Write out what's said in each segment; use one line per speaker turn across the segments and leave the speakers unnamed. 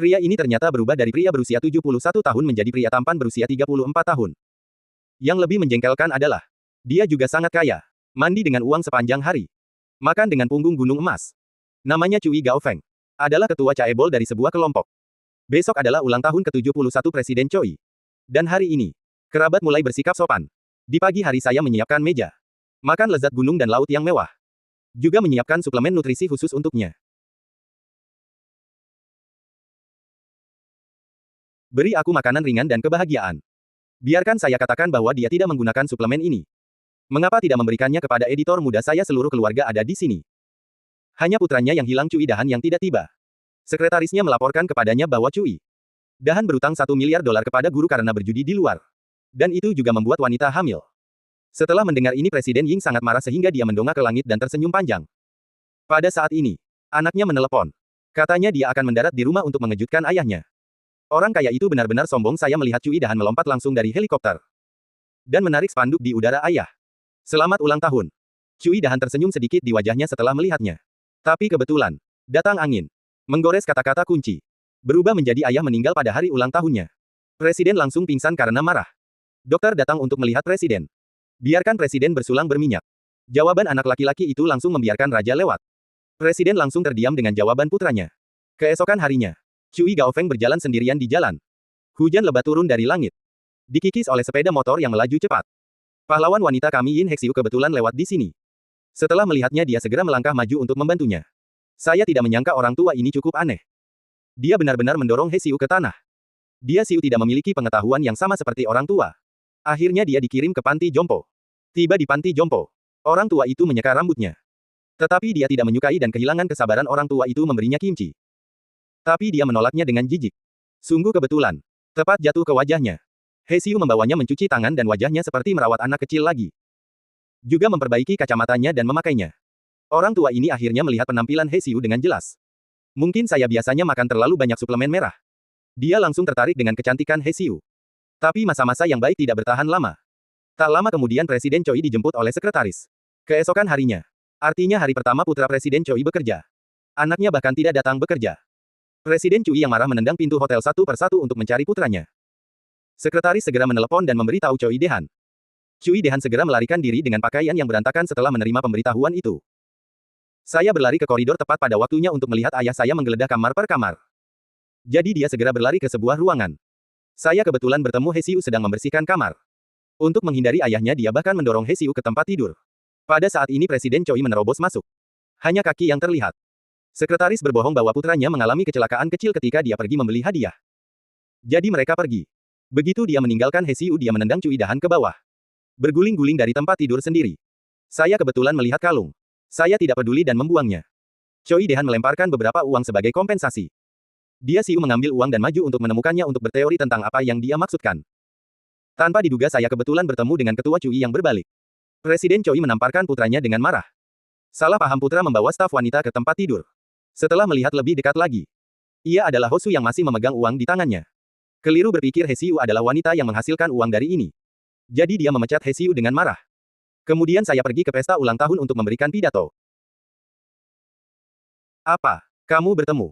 Pria ini ternyata berubah dari pria berusia 71 tahun menjadi pria tampan berusia 34 tahun. Yang lebih menjengkelkan adalah, dia juga sangat kaya. Mandi dengan uang sepanjang hari. Makan dengan punggung gunung emas. Namanya Cui Gaofeng. Adalah ketua caebol dari sebuah kelompok. Besok adalah ulang tahun ke-71 Presiden Choi. Dan hari ini, kerabat mulai bersikap sopan. Di pagi hari saya menyiapkan meja. Makan lezat gunung dan laut yang mewah. Juga menyiapkan suplemen nutrisi khusus untuknya. Beri aku makanan ringan dan kebahagiaan. Biarkan saya katakan bahwa dia tidak menggunakan suplemen ini. Mengapa tidak memberikannya kepada editor muda saya? Seluruh keluarga ada di sini. Hanya putranya yang hilang, Cui Dahan, yang tidak tiba. Sekretarisnya melaporkan kepadanya bahwa Cui Dahan berutang $1 miliar kepada guru karena berjudi di luar. Dan itu juga membuat wanita hamil. Setelah mendengar ini Presiden Ying sangat marah sehingga dia mendongak ke langit dan tersenyum panjang. Pada saat ini, anaknya menelepon. Katanya dia akan mendarat di rumah untuk mengejutkan ayahnya. Orang kaya itu benar-benar sombong. Saya melihat Cui Dahan melompat langsung dari helikopter. Dan menarik spanduk di udara. Ayah. Selamat ulang tahun. Cui Dahan tersenyum sedikit di wajahnya setelah melihatnya. Tapi kebetulan, datang angin. Menggores kata-kata kunci. Berubah menjadi ayah meninggal pada hari ulang tahunnya. Presiden langsung pingsan karena marah. Dokter datang untuk melihat Presiden. Biarkan Presiden bersulang berminyak. Jawaban anak laki-laki itu langsung membiarkan raja lewat. Presiden langsung terdiam dengan jawaban putranya. Keesokan harinya, Cui Gaofeng berjalan sendirian di jalan. Hujan lebat turun dari langit. Dikikis oleh sepeda motor yang melaju cepat. Pahlawan wanita kami Yin Hexiu kebetulan lewat di sini. Setelah melihatnya dia segera melangkah maju untuk membantunya. Saya tidak menyangka orang tua ini cukup aneh. Dia benar-benar mendorong Hexiu ke tanah. Dia Xiu tidak memiliki pengetahuan yang sama seperti orang tua. Akhirnya dia dikirim ke panti jompo. Tiba di panti jompo. Orang tua itu menyeka rambutnya. Tetapi dia tidak menyukai dan kehilangan kesabaran orang tua itu memberinya kimchi. Tapi dia menolaknya dengan jijik. Sungguh kebetulan. Tepat jatuh ke wajahnya. Hexiu membawanya mencuci tangan dan wajahnya seperti merawat anak kecil lagi. Juga memperbaiki kacamatanya dan memakainya. Orang tua ini akhirnya melihat penampilan Hexiu dengan jelas. Mungkin saya biasanya makan terlalu banyak suplemen merah. Dia langsung tertarik dengan kecantikan Hexiu. Tapi masa-masa yang baik tidak bertahan lama. Tak lama kemudian Presiden Choi dijemput oleh sekretaris. Keesokan harinya. Artinya hari pertama putra Presiden Choi bekerja. Anaknya bahkan tidak datang bekerja. Presiden Cui yang marah menendang pintu hotel satu persatu untuk mencari putranya. Sekretaris segera menelepon dan memberitahu Cui Dahan. Cui Dahan segera melarikan diri dengan pakaian yang berantakan setelah menerima pemberitahuan itu. Saya berlari ke koridor tepat pada waktunya untuk melihat ayah saya menggeledah kamar per kamar. Jadi dia segera berlari ke sebuah ruangan. Saya kebetulan bertemu Hexiu sedang membersihkan kamar. Untuk menghindari ayahnya dia bahkan mendorong Hexiu ke tempat tidur. Pada saat ini Presiden Choi menerobos masuk. Hanya kaki yang terlihat. Sekretaris berbohong bahwa putranya mengalami kecelakaan kecil ketika dia pergi membeli hadiah. Jadi mereka pergi. Begitu dia meninggalkan Hexiu dia menendang Cui Dahan ke bawah. Berguling-guling dari tempat tidur sendiri. Saya kebetulan melihat kalung. Saya tidak peduli dan membuangnya. Cui Dahan melemparkan beberapa uang sebagai kompensasi. Dia Xiu mengambil uang dan maju untuk menemukannya untuk berteori tentang apa yang dia maksudkan. Tanpa diduga saya kebetulan bertemu dengan ketua Cui yang berbalik. Presiden Choi menamparkan putranya dengan marah. Salah paham putra membawa staf wanita ke tempat tidur. Setelah melihat lebih dekat lagi. Ia adalah Hosu yang masih memegang uang di tangannya. Keliru berpikir Hexiu adalah wanita yang menghasilkan uang dari ini. Jadi dia memecat Hexiu dengan marah. Kemudian saya pergi ke pesta ulang tahun untuk memberikan pidato. Apa? Kamu bertemu?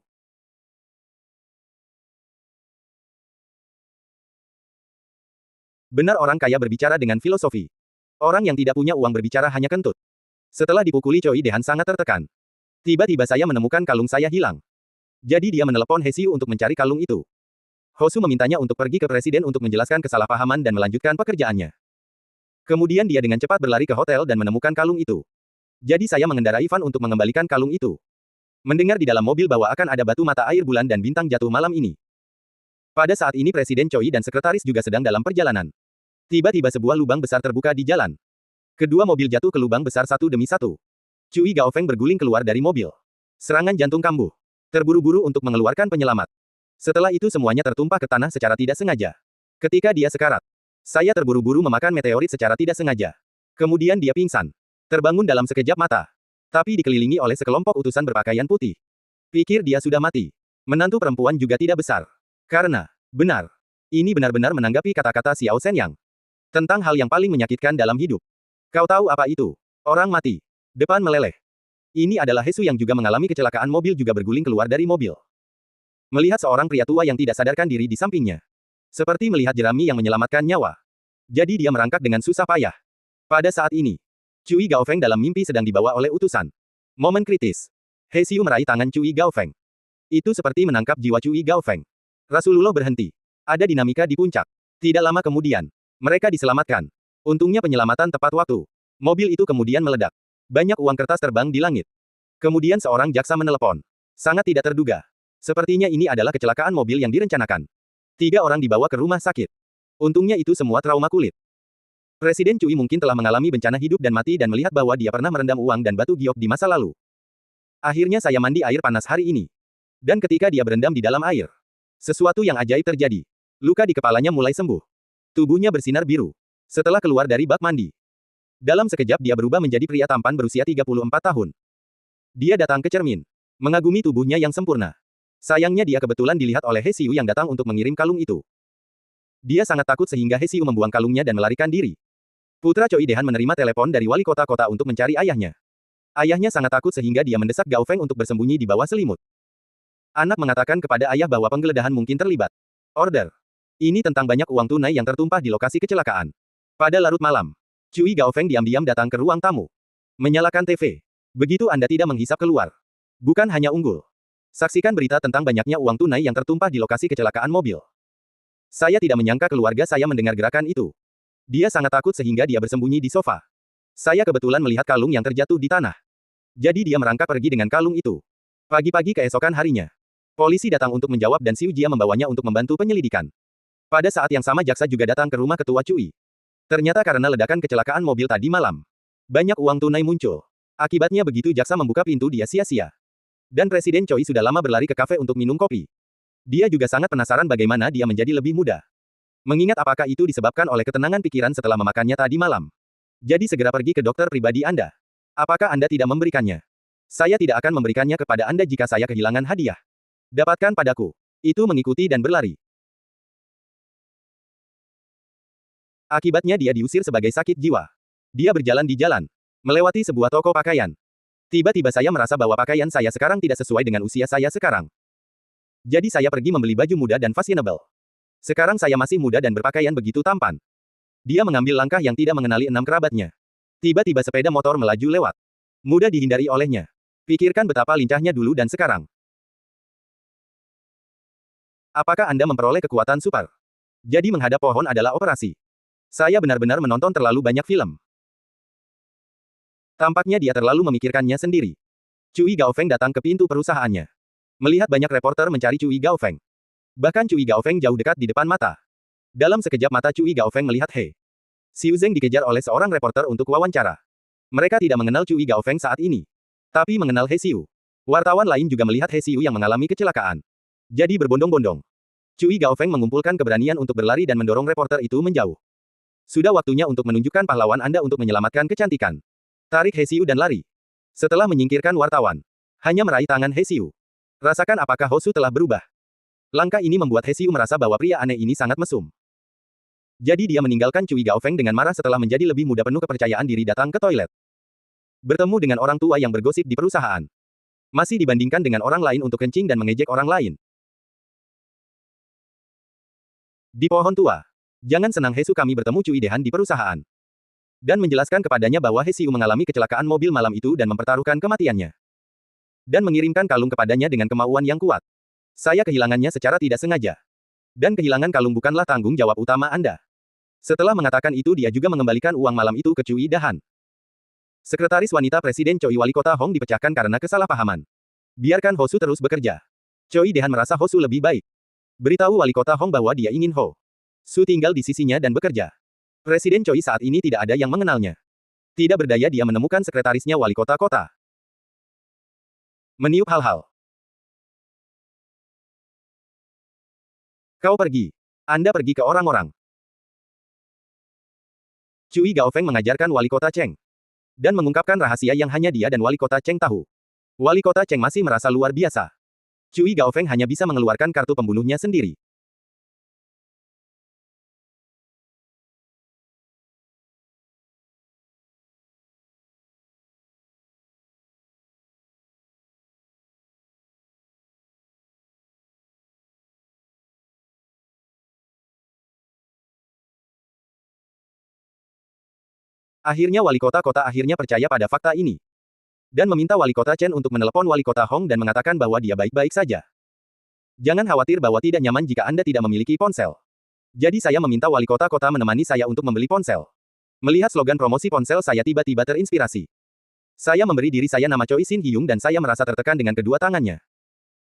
Benar orang kaya berbicara dengan filosofi. Orang yang tidak punya uang berbicara hanya kentut. Setelah dipukuli Choi Dahan sangat tertekan. Tiba-tiba saya menemukan kalung saya hilang. Jadi dia menelepon Hexiu untuk mencari kalung itu. Hosu memintanya untuk pergi ke presiden untuk menjelaskan kesalahpahaman dan melanjutkan pekerjaannya. Kemudian dia dengan cepat berlari ke hotel dan menemukan kalung itu. Jadi saya mengendarai van untuk mengembalikan kalung itu. Mendengar di dalam mobil bahwa akan ada batu mata air bulan dan bintang jatuh malam ini. Pada saat ini Presiden Choi dan sekretaris juga sedang dalam perjalanan. Tiba-tiba sebuah lubang besar terbuka di jalan. Kedua mobil jatuh ke lubang besar satu demi satu. Cui Gaofeng berguling keluar dari mobil. Serangan jantung kambuh. Terburu-buru untuk mengeluarkan penyelamat. Setelah itu semuanya tertumpah ke tanah secara tidak sengaja. Ketika dia sekarat. Saya terburu-buru memakan meteorit secara tidak sengaja. Kemudian dia pingsan. Terbangun dalam sekejap mata. Tapi dikelilingi oleh sekelompok utusan berpakaian putih. Pikir dia sudah mati. Menantu perempuan juga tidak besar. Karena, benar. Ini benar-benar menanggapi kata-kata Xiao Shenyang. Tentang hal yang paling menyakitkan dalam hidup. Kau tahu apa itu? Orang mati. Depan meleleh. Ini adalah Hesu yang juga mengalami kecelakaan mobil juga berguling keluar dari mobil. Melihat seorang pria tua yang tidak sadarkan diri di sampingnya. Seperti melihat jerami yang menyelamatkan nyawa. Jadi dia merangkak dengan susah payah. Pada saat ini, Cui Gaofeng dalam mimpi sedang dibawa oleh utusan. Momen kritis. He Xiu meraih tangan Cui Gaofeng. Itu seperti menangkap jiwa Cui Gaofeng. Rasulullah berhenti. Ada dinamika di puncak. Tidak lama kemudian, mereka diselamatkan. Untungnya penyelamatan tepat waktu. Mobil itu kemudian meledak. Banyak uang kertas terbang di langit. Kemudian seorang jaksa menelepon. Sangat tidak terduga. Sepertinya ini adalah kecelakaan mobil yang direncanakan. 3 orang dibawa ke rumah sakit. Untungnya itu semua trauma kulit. Presiden Cui mungkin telah mengalami bencana hidup dan mati dan melihat bahwa dia pernah merendam uang dan batu giok di masa lalu. Akhirnya saya mandi air panas hari ini. Dan ketika dia berendam di dalam air, sesuatu yang ajaib terjadi. Luka di kepalanya mulai sembuh. Tubuhnya bersinar biru. Setelah keluar dari bak mandi, dalam sekejap dia berubah menjadi pria tampan berusia 34 tahun. Dia datang ke cermin, mengagumi tubuhnya yang sempurna. Sayangnya dia kebetulan dilihat oleh He Xiu yang datang untuk mengirim kalung itu. Dia sangat takut sehingga He Xiu membuang kalungnya dan melarikan diri. Putra Choi Dehan menerima telepon dari wali kota-kota untuk mencari ayahnya. Ayahnya sangat takut sehingga dia mendesak Gao Feng untuk bersembunyi di bawah selimut. Anak mengatakan kepada ayah bahwa penggeledahan mungkin terlibat. Order. Ini tentang banyak uang tunai yang tertumpah di lokasi kecelakaan. Pada larut malam, Cui Gaofeng diam-diam datang ke ruang tamu. Menyalakan TV. Begitu Anda tidak menghisap keluar. Bukan hanya unggul. Saksikan berita tentang banyaknya uang tunai yang tertumpah di lokasi kecelakaan mobil. Saya tidak menyangka keluarga saya mendengar gerakan itu. Dia sangat takut sehingga dia bersembunyi di sofa. Saya kebetulan melihat kalung yang terjatuh di tanah. Jadi dia merangkak pergi dengan kalung itu. Pagi-pagi keesokan harinya, polisi datang untuk menjawab dan Xiu Jia membawanya untuk membantu penyelidikan. Pada saat yang sama jaksa juga datang ke rumah ketua Cui. Ternyata karena ledakan kecelakaan mobil tadi malam, banyak uang tunai muncul. Akibatnya begitu jaksa membuka pintu dia sia-sia. Dan Presiden Choi sudah lama berlari ke kafe untuk minum kopi. Dia juga sangat penasaran bagaimana dia menjadi lebih muda. Mengingat apakah itu disebabkan oleh ketenangan pikiran setelah memakannya tadi malam. Jadi segera pergi ke dokter pribadi Anda. Apakah Anda tidak memberikannya? Saya tidak akan memberikannya kepada Anda jika saya kehilangan hadiah. Dapatkan padaku. Itu mengikuti dan berlari. Akibatnya dia diusir sebagai sakit jiwa. Dia berjalan di jalan, melewati sebuah toko pakaian. Tiba-tiba saya merasa bahwa pakaian saya sekarang tidak sesuai dengan usia saya sekarang. Jadi saya pergi membeli baju muda dan fashionable. Sekarang saya masih muda dan berpakaian begitu tampan. Dia mengambil langkah yang tidak mengenali 6 kerabatnya. Tiba-tiba sepeda motor melaju lewat. Mudah dihindari olehnya. Pikirkan betapa lincahnya dulu dan sekarang. Apakah Anda memperoleh kekuatan super? Jadi menghadap pohon adalah operasi. Saya benar-benar menonton terlalu banyak film. Tampaknya dia terlalu memikirkannya sendiri. Cui Gaofeng datang ke pintu perusahaannya. Melihat banyak reporter mencari Cui Gaofeng. Bahkan Cui Gaofeng jauh dekat di depan mata. Dalam sekejap mata Cui Gaofeng melihat He Xiu Zeng dikejar oleh seorang reporter untuk wawancara. Mereka tidak mengenal Cui Gaofeng saat ini. Tapi mengenal He Xiu. Wartawan lain juga melihat He Xiu yang mengalami kecelakaan. Jadi berbondong-bondong. Cui Gaofeng mengumpulkan keberanian untuk berlari dan mendorong reporter itu menjauh. Sudah waktunya untuk menunjukkan pahlawan Anda untuk menyelamatkan kecantikan. Tarik He Xiu dan lari. Setelah menyingkirkan wartawan, hanya meraih tangan He Xiu. Rasakan apakah Hosu telah berubah. Langkah ini membuat He Xiu merasa bahwa pria aneh ini sangat mesum. Jadi dia meninggalkan Cui Gaofeng dengan marah setelah menjadi lebih muda penuh kepercayaan diri datang ke toilet. Bertemu dengan orang tua yang bergosip di perusahaan. Masih dibandingkan dengan orang lain untuk kencing dan mengejek orang lain. Di pohon tua. Jangan senang Hesu kami bertemu Cui Dehan di perusahaan. Dan menjelaskan kepadanya bahwa He Xiu mengalami kecelakaan mobil malam itu dan mempertaruhkan kematiannya. Dan mengirimkan kalung kepadanya dengan kemauan yang kuat. Saya kehilangannya secara tidak sengaja. Dan kehilangan kalung bukanlah tanggung jawab utama Anda. Setelah mengatakan itu dia juga mengembalikan uang malam itu ke Cui Dehan. Sekretaris wanita Presiden Choi Wali Kota Hong dipecahkan karena kesalahpahaman. Biarkan Hosu terus bekerja. Choi Dehan merasa Hosu lebih baik. Beritahu Wali Kota Hong bahwa dia ingin Ho Su tinggal di sisinya dan bekerja. Presiden Choi saat ini tidak ada yang mengenalnya. Tidak berdaya dia menemukan sekretarisnya wali kota-kota. Meniup hal-hal. Kau pergi. Anda pergi ke orang-orang. Cui Gaofeng mengajarkan wali kota Cheng. Dan mengungkapkan rahasia yang hanya dia dan wali kota Cheng tahu. Wali kota Cheng masih merasa luar biasa. Cui Gaofeng hanya bisa mengeluarkan kartu pembunuhnya sendiri. Akhirnya wali kota akhirnya percaya pada fakta ini. Dan meminta wali kota Chen untuk menelepon wali kota Hong dan mengatakan bahwa dia baik-baik saja. Jangan khawatir bahwa tidak nyaman jika Anda tidak memiliki ponsel. Jadi saya meminta wali kota menemani saya untuk membeli ponsel. Melihat slogan promosi ponsel saya tiba-tiba terinspirasi. Saya memberi diri saya nama Choi Shin Hyung dan saya merasa tertekan dengan kedua tangannya.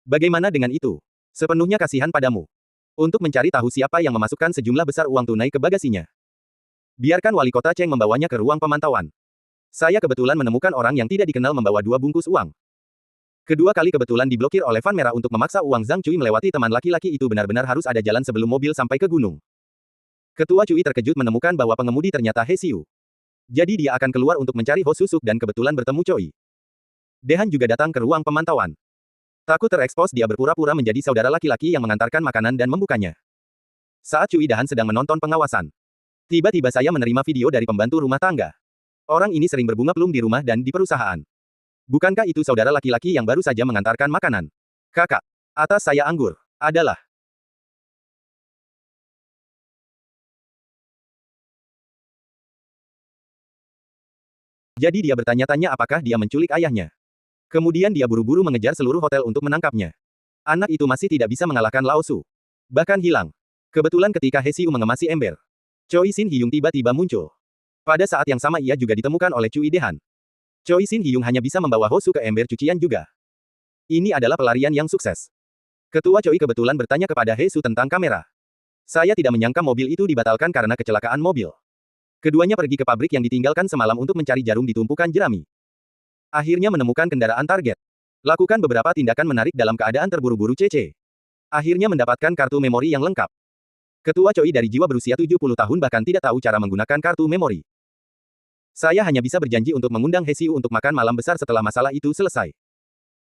Bagaimana dengan itu? Sepenuhnya kasihan padamu. Untuk mencari tahu siapa yang memasukkan sejumlah besar uang tunai ke bagasinya. Biarkan wali kota Cheng membawanya ke ruang pemantauan. Saya kebetulan menemukan orang yang tidak dikenal membawa 2 bungkus uang. Kedua kali kebetulan diblokir oleh Van Merah untuk memaksa uang Zhang Cui melewati teman laki-laki itu benar-benar harus ada jalan sebelum mobil sampai ke gunung. Ketua Cui terkejut menemukan bahwa pengemudi ternyata He Xiu. Jadi dia akan keluar untuk mencari Ho Susuk dan kebetulan bertemu Choi. Dehan juga datang ke ruang pemantauan. Takut terekspos dia berpura-pura menjadi saudara laki-laki yang mengantarkan makanan dan membukanya. Saat Cui Dahan sedang menonton pengawasan. Tiba-tiba saya menerima video dari pembantu rumah tangga. Orang ini sering berbunga plum di rumah dan di perusahaan. Bukankah itu saudara laki-laki yang baru saja mengantarkan makanan? Kakak, atas saya anggur, adalah. Jadi dia bertanya-tanya apakah dia menculik ayahnya. Kemudian dia buru-buru mengejar seluruh hotel untuk menangkapnya. Anak itu masih tidak bisa mengalahkan Lao Su. Bahkan hilang. Kebetulan ketika He Xiu mengemasi ember, Choi Shin Hyung tiba-tiba muncul. Pada saat yang sama ia juga ditemukan oleh Cui Dehan. Choi Shin Hyung hanya bisa membawa Ho Su ke ember cucian juga. Ini adalah pelarian yang sukses. Ketua Choi kebetulan bertanya kepada He Su tentang kamera. Saya tidak menyangka mobil itu dibatalkan karena kecelakaan mobil. Keduanya pergi ke pabrik yang ditinggalkan semalam untuk mencari jarum di tumpukan jerami. Akhirnya menemukan kendaraan target. Lakukan beberapa tindakan menarik dalam keadaan terburu-buru CC. Akhirnya mendapatkan kartu memori yang lengkap. Ketua Choi dari jiwa berusia 70 tahun bahkan tidak tahu cara menggunakan kartu memori. Saya hanya bisa berjanji untuk mengundang He Xiu untuk makan malam besar setelah masalah itu selesai.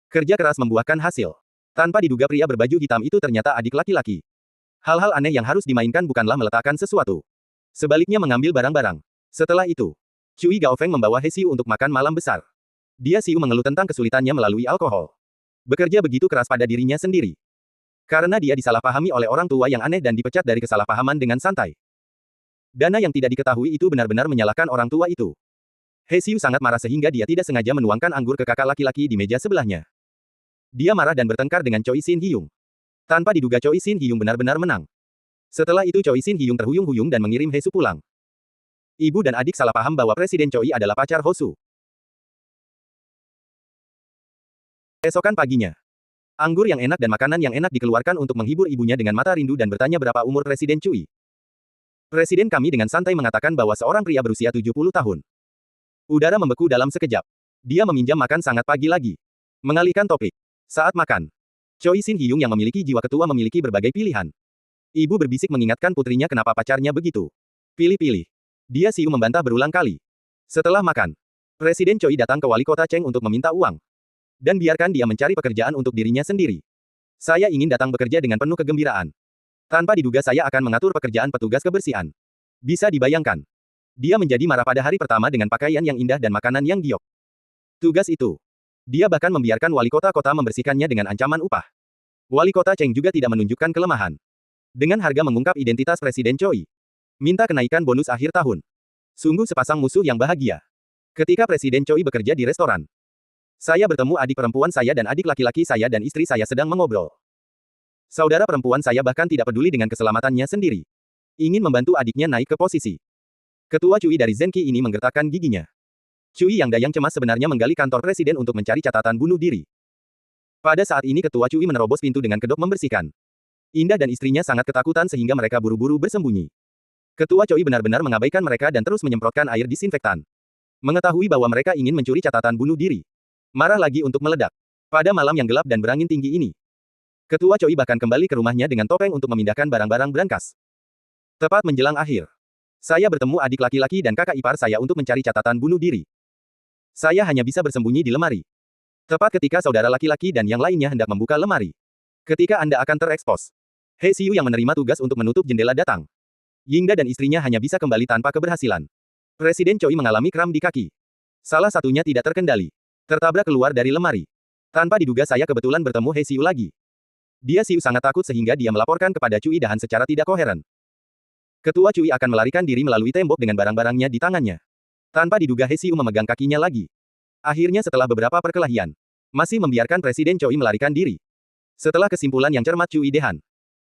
Kerja keras membuahkan hasil. Tanpa diduga pria berbaju hitam itu ternyata adik laki-laki. Hal-hal aneh yang harus dimainkan bukanlah meletakkan sesuatu. Sebaliknya mengambil barang-barang. Setelah itu, Cui Gaofeng membawa He Xiu untuk makan malam besar. Dia Xiu mengeluh tentang kesulitannya melalui alkohol. Bekerja begitu keras pada dirinya sendiri. Karena dia disalahpahami oleh orang tua yang aneh dan dipecat dari kesalahpahaman dengan santai. Dana yang tidak diketahui itu benar-benar menyalahkan orang tua itu. He Xiu sangat marah sehingga dia tidak sengaja menuangkan anggur ke kakak laki-laki di meja sebelahnya. Dia marah dan bertengkar dengan Choi Shin Hyung. Tanpa diduga Choi Shin Hyung benar-benar menang. Setelah itu Choi Shin Hyung terhuyung-huyung dan mengirim He Su pulang. Ibu dan adik salah paham bahwa Presiden Choi adalah pacar Ho Su. Esokan paginya. Anggur yang enak dan makanan yang enak dikeluarkan untuk menghibur ibunya dengan mata rindu dan bertanya berapa umur Presiden Cui. Presiden kami dengan santai mengatakan bahwa seorang pria berusia 70 tahun. Udara membeku dalam sekejap. Dia meminjam makan sangat pagi lagi. Mengalihkan topik. Saat makan. Choi Shin Hyung yang memiliki jiwa ketua memiliki berbagai pilihan. Ibu berbisik mengingatkan putrinya kenapa pacarnya begitu. Pilih-pilih. Dia Xiu membantah berulang kali. Setelah makan. Presiden Choi datang ke wali kota Cheng untuk meminta uang. Dan biarkan dia mencari pekerjaan untuk dirinya sendiri. Saya ingin datang bekerja dengan penuh kegembiraan. Tanpa diduga saya akan mengatur pekerjaan petugas kebersihan. Bisa dibayangkan. Dia menjadi marah pada hari pertama dengan pakaian yang indah dan makanan yang giok. Tugas itu. Dia bahkan membiarkan wali kota-kota membersihkannya dengan ancaman upah. Wali kota Cheng juga tidak menunjukkan kelemahan. Dengan harga mengungkap identitas Presiden Choi. Minta kenaikan bonus akhir tahun. Sungguh sepasang musuh yang bahagia. Ketika Presiden Choi bekerja di restoran. Saya bertemu adik perempuan saya dan adik laki-laki saya dan istri saya sedang mengobrol. Saudara perempuan saya bahkan tidak peduli dengan keselamatannya sendiri. Ingin membantu adiknya naik ke posisi. Ketua Cui dari Zenki ini menggertakkan giginya. Cui yang dayang cemas sebenarnya menggali kantor presiden untuk mencari catatan bunuh diri. Pada saat ini Ketua Cui menerobos pintu dengan kedok membersihkan. Indah dan istrinya sangat ketakutan sehingga mereka buru-buru bersembunyi. Ketua Cui benar-benar mengabaikan mereka dan terus menyemprotkan air disinfektan. Mengetahui bahwa mereka ingin mencuri catatan bunuh diri. Marah lagi untuk meledak. Pada malam yang gelap dan berangin tinggi ini. Ketua Choi bahkan kembali ke rumahnya dengan topeng untuk memindahkan barang-barang brankas. Tepat menjelang akhir. Saya bertemu adik laki-laki dan kakak ipar saya untuk mencari catatan bunuh diri. Saya hanya bisa bersembunyi di lemari. Tepat ketika saudara laki-laki dan yang lainnya hendak membuka lemari. Ketika Anda akan terekspos. He Xiu yang menerima tugas untuk menutup jendela datang. Yingda dan istrinya hanya bisa kembali tanpa keberhasilan. Presiden Choi mengalami kram di kaki. Salah satunya tidak terkendali. Tertabrak keluar dari lemari. Tanpa diduga saya kebetulan bertemu He Xiu lagi. Dia Xiu sangat takut sehingga dia melaporkan kepada Cui Dahan secara tidak koheren. Ketua Cui akan melarikan diri melalui tembok dengan barang-barangnya di tangannya. Tanpa diduga He Xiu memegang kakinya lagi. Akhirnya setelah beberapa perkelahian, masih membiarkan Presiden Choi melarikan diri. Setelah kesimpulan yang cermat Cui Dehan,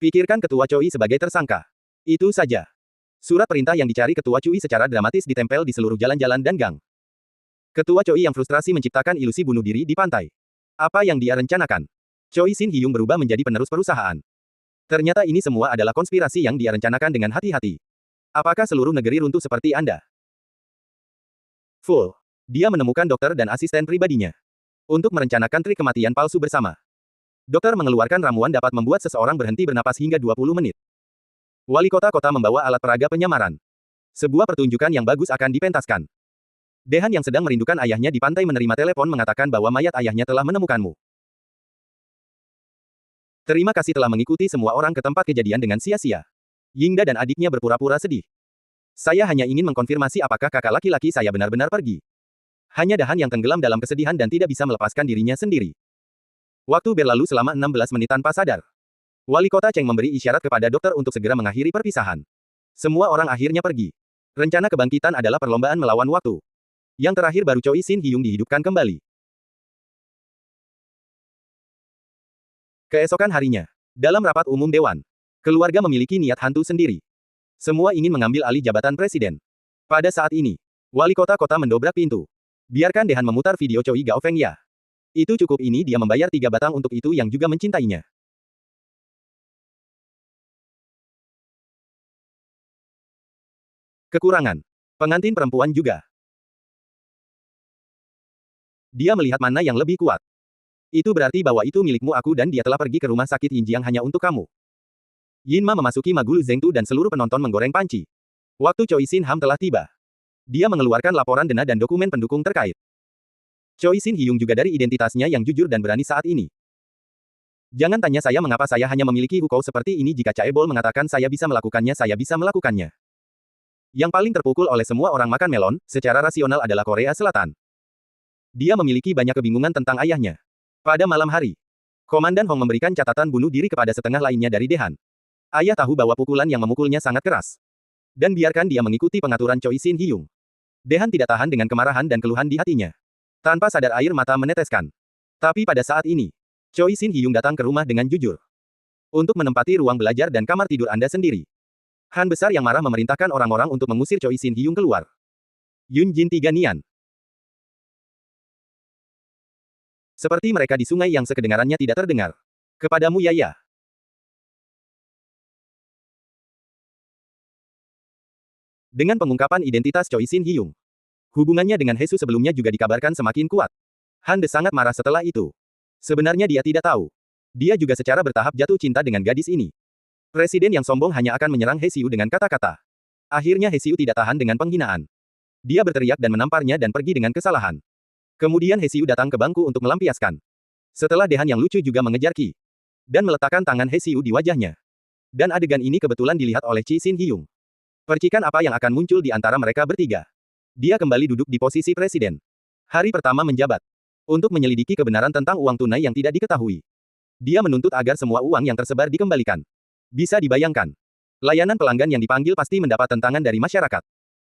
pikirkan Ketua Choi sebagai tersangka. Itu saja. Surat perintah yang dicari Ketua Cui secara dramatis ditempel di seluruh jalan-jalan dan gang. Ketua Choi yang frustrasi menciptakan ilusi bunuh diri di pantai. Apa yang dia rencanakan? Choi Shin Hyung berubah menjadi penerus perusahaan. Ternyata ini semua adalah konspirasi yang dia rencanakan dengan hati-hati. Apakah seluruh negeri runtuh seperti Anda? Full. Dia menemukan dokter dan asisten pribadinya untuk merencanakan trik kematian palsu bersama. Dokter mengeluarkan ramuan dapat membuat seseorang berhenti bernapas hingga 20 menit. Wali kota membawa alat peraga penyamaran. Sebuah pertunjukan yang bagus akan dipentaskan. Dehan yang sedang merindukan ayahnya di pantai menerima telepon mengatakan bahwa mayat ayahnya telah menemukanmu. Terima kasih telah mengikuti semua orang ke tempat kejadian dengan sia-sia. Yingda dan adiknya berpura-pura sedih. Saya hanya ingin mengkonfirmasi apakah kakak laki-laki saya benar-benar pergi. Hanya Dahan yang tenggelam dalam kesedihan dan tidak bisa melepaskan dirinya sendiri. Waktu berlalu selama 16 menit tanpa sadar. Wali kota Cheng memberi isyarat kepada dokter untuk segera mengakhiri perpisahan. Semua orang akhirnya pergi. Rencana kebangkitan adalah perlombaan melawan waktu. Yang terakhir baru Choi Shin Hyung dihidupkan kembali. Keesokan harinya, dalam rapat umum dewan, keluarga memiliki niat hantu sendiri. Semua ingin mengambil alih jabatan presiden. Pada saat ini, wali kota mendobrak pintu. Biarkan Dehan memutar video Choi Gaofeng ya. Itu cukup, ini dia membayar 3 batang untuk itu yang juga mencintainya. Kekurangan. Pengantin perempuan juga. Dia melihat mana yang lebih kuat. Itu berarti bahwa itu milikmu aku dan dia telah pergi ke rumah sakit Yinjiang hanya untuk kamu. Yinma memasuki Magulu Zengtu dan seluruh penonton menggoreng panci. Waktu Choi Shin Ham telah tiba. Dia mengeluarkan laporan dana dan dokumen pendukung terkait. Choi Shin Hyung juga dari identitasnya yang jujur dan berani saat ini. Jangan tanya saya mengapa saya hanya memiliki hukou seperti ini. Jika Chaebol mengatakan saya bisa melakukannya, saya bisa melakukannya. Yang paling terpukul oleh semua orang makan melon, secara rasional adalah Korea Selatan. Dia memiliki banyak kebingungan tentang ayahnya. Pada malam hari, Komandan Hong memberikan catatan bunuh diri kepada setengah lainnya dari Dehan. Ayah tahu bahwa pukulan yang memukulnya sangat keras. Dan biarkan dia mengikuti pengaturan Choi Shin Hyung. Dehan tidak tahan dengan kemarahan dan keluhan di hatinya. Tanpa sadar air mata meneteskan. Tapi pada saat ini, Choi Shin Hyung datang ke rumah dengan jujur. Untuk menempati ruang belajar dan kamar tidur Anda sendiri. Han besar yang marah memerintahkan orang-orang untuk mengusir Choi Shin Hyung keluar. Yun Jin 3 Nian. Seperti mereka di sungai yang sekedengarannya tidak terdengar. Kepadamu Yaya. Dengan pengungkapan identitas Choi Shin Hyung, hubungannya dengan Hesu sebelumnya juga dikabarkan semakin kuat. Han De sangat marah setelah itu. Sebenarnya dia tidak tahu. Dia juga secara bertahap jatuh cinta dengan gadis ini. Presiden yang sombong hanya akan menyerang He Xiu dengan kata-kata. Akhirnya He Xiu tidak tahan dengan penghinaan. Dia berteriak dan menamparnya dan pergi dengan kesalahan. Kemudian He Xiu datang ke bangku untuk melampiaskan. Setelah Dehan yang lucu juga mengejar Qi. Dan meletakkan tangan He Xiu di wajahnya. Dan adegan ini kebetulan dilihat oleh Chi Shin Hyung. Percikan apa yang akan muncul di antara mereka bertiga. Dia kembali duduk di posisi presiden. Hari pertama menjabat. Untuk menyelidiki kebenaran tentang uang tunai yang tidak diketahui. Dia menuntut agar semua uang yang tersebar dikembalikan. Bisa dibayangkan. Layanan pelanggan yang dipanggil pasti mendapat tentangan dari masyarakat.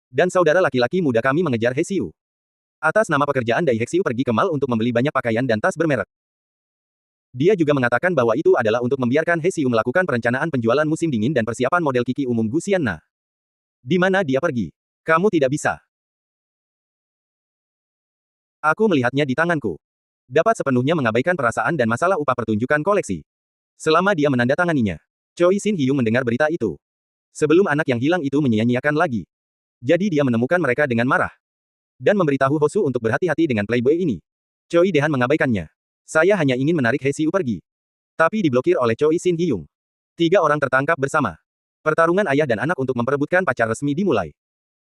Dan saudara laki-laki muda kami mengejar He Xiu. Atas nama pekerjaan Dai He Xiu pergi ke mall untuk membeli banyak pakaian dan tas bermerek. Dia juga mengatakan bahwa itu adalah untuk membiarkan He Xiu melakukan perencanaan penjualan musim dingin dan persiapan model Kiki umum Gu Xianna. Di mana dia pergi? Kamu tidak bisa. Aku melihatnya di tanganku. Dapat sepenuhnya mengabaikan perasaan dan masalah upah pertunjukan koleksi. Selama dia menandatanganinya. Choi Shin Hyung mendengar berita itu. Sebelum anak yang hilang itu menyia-nyiakan lagi. Jadi dia menemukan mereka dengan marah. Dan memberitahu Hosu untuk berhati-hati dengan playboy ini. Choi Dehan mengabaikannya. Saya hanya ingin menarik He Xiu pergi. Tapi diblokir oleh Choi Shin Hyung. 3 orang tertangkap bersama. Pertarungan ayah dan anak untuk memperebutkan pacar resmi dimulai.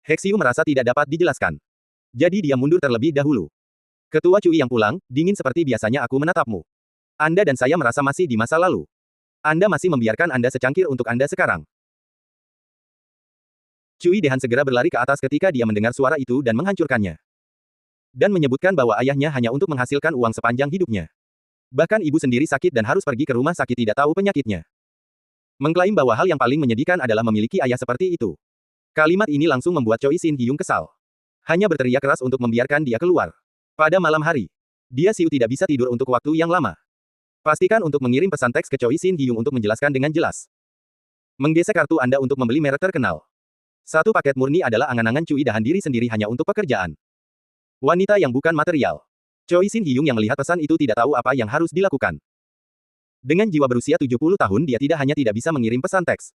He Xiu merasa tidak dapat dijelaskan. Jadi dia mundur terlebih dahulu. Ketua Cui yang pulang, dingin seperti biasanya aku menatapmu. Anda dan saya merasa masih di masa lalu. Anda masih membiarkan Anda secangkir untuk Anda sekarang. Cui Dehan segera berlari ke atas ketika dia mendengar suara itu dan menghancurkannya. Dan menyebutkan bahwa ayahnya hanya untuk menghasilkan uang sepanjang hidupnya. Bahkan ibu sendiri sakit dan harus pergi ke rumah sakit tidak tahu penyakitnya. Mengklaim bahwa hal yang paling menyedihkan adalah memiliki ayah seperti itu. Kalimat ini langsung membuat Choi Shin Hyung kesal. Hanya berteriak keras untuk membiarkan dia keluar. Pada malam hari, dia Xiu tidak bisa tidur untuk waktu yang lama. Pastikan untuk mengirim pesan teks ke Choi Sin Hyung untuk menjelaskan dengan jelas. Menggesek kartu Anda untuk membeli merek terkenal. Satu paket murni adalah angan-angan Cui dahan diri sendiri hanya untuk pekerjaan. Wanita yang bukan material. Choi Sin Hyung yang melihat pesan itu tidak tahu apa yang harus dilakukan. Dengan jiwa berusia 70 tahun dia tidak hanya tidak bisa mengirim pesan teks.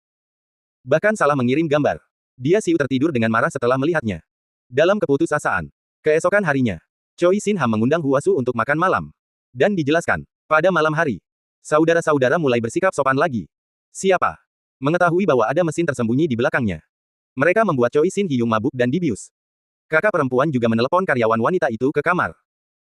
Bahkan salah mengirim gambar. Dia Xiu tertidur dengan marah setelah melihatnya. Dalam keputusasaan. Keesokan harinya, Choi Sin Ham mengundang Huasu untuk makan malam. Dan dijelaskan, pada malam hari, saudara-saudara mulai bersikap sopan lagi. Siapa? Mengetahui bahwa ada mesin tersembunyi di belakangnya. Mereka membuat Choi Sin Hyung mabuk dan dibius. Kakak perempuan juga menelepon karyawan wanita itu ke kamar.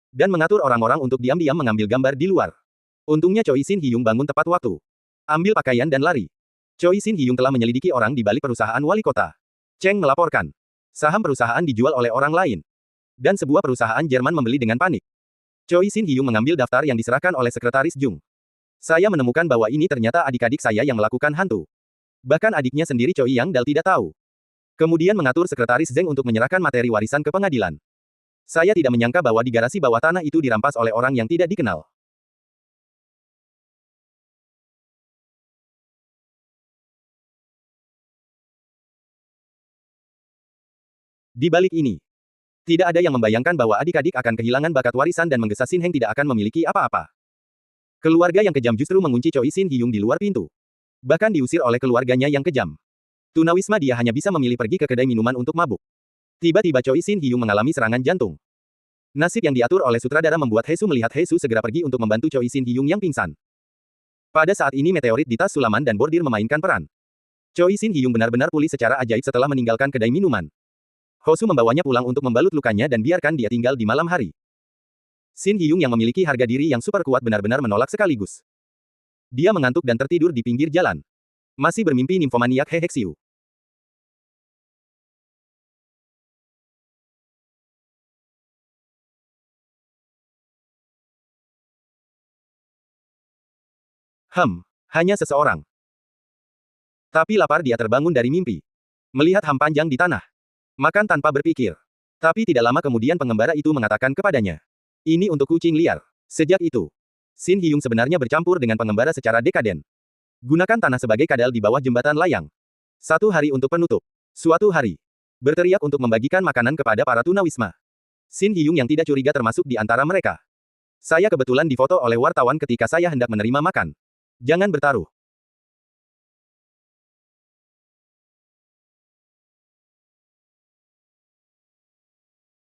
Dan mengatur orang-orang untuk diam-diam mengambil gambar di luar. Untungnya Choi Sin Hyung bangun tepat waktu. Ambil pakaian dan lari. Choi Sin Hyung telah menyelidiki orang di balik perusahaan wali kota. Cheng melaporkan. Saham perusahaan dijual oleh orang lain. Dan sebuah perusahaan Jerman membeli dengan panik. Choi Sin Hyung mengambil daftar yang diserahkan oleh sekretaris Jung. Saya menemukan bahwa ini ternyata adik-adik saya yang melakukan hantu. Bahkan adiknya sendiri Choi Yang Dal tidak tahu. Kemudian mengatur sekretaris Zeng untuk menyerahkan materi warisan ke pengadilan. Saya tidak menyangka bahwa di garasi bawah tanah itu dirampas oleh orang yang tidak dikenal. Di balik ini, tidak ada yang membayangkan bahwa adik-adik akan kehilangan bakat warisan dan menggesa Sin Heng tidak akan memiliki apa-apa. Keluarga yang kejam justru mengunci Choi Sin Hyung di luar pintu. Bahkan diusir oleh keluarganya yang kejam. Tunawisma dia hanya bisa memilih pergi ke kedai minuman untuk mabuk. Tiba-tiba Choi Sin Hyung mengalami serangan jantung. Nasib yang diatur oleh sutradara membuat Hesu melihat Hesu segera pergi untuk membantu Choi Sin Hyung yang pingsan. Pada saat ini meteorit di tas sulaman dan bordir memainkan peran. Choi Sin Hyung benar-benar pulih secara ajaib setelah meninggalkan kedai minuman. Hosu membawanya pulang untuk membalut lukanya dan biarkan dia tinggal di malam hari. Sin Hyung yang memiliki harga diri yang super kuat benar-benar menolak sekaligus. Dia mengantuk dan tertidur di pinggir jalan. Masih bermimpi nimfomaniak He Hexiu. Hanya seseorang. Tapi lapar dia terbangun dari mimpi. Melihat ham panjang di tanah. Makan tanpa berpikir. Tapi tidak lama kemudian pengembara itu mengatakan kepadanya. Ini untuk kucing liar. Sejak itu, Sin Hyung sebenarnya bercampur dengan pengembara secara dekaden. Gunakan tanah sebagai kadal di bawah jembatan layang. Satu hari untuk penutup. Suatu hari. Berteriak untuk membagikan makanan kepada para tunawisma. Sin Hyung yang tidak curiga termasuk di antara mereka. Saya kebetulan difoto oleh wartawan ketika saya hendak menerima makan. Jangan bertaruh.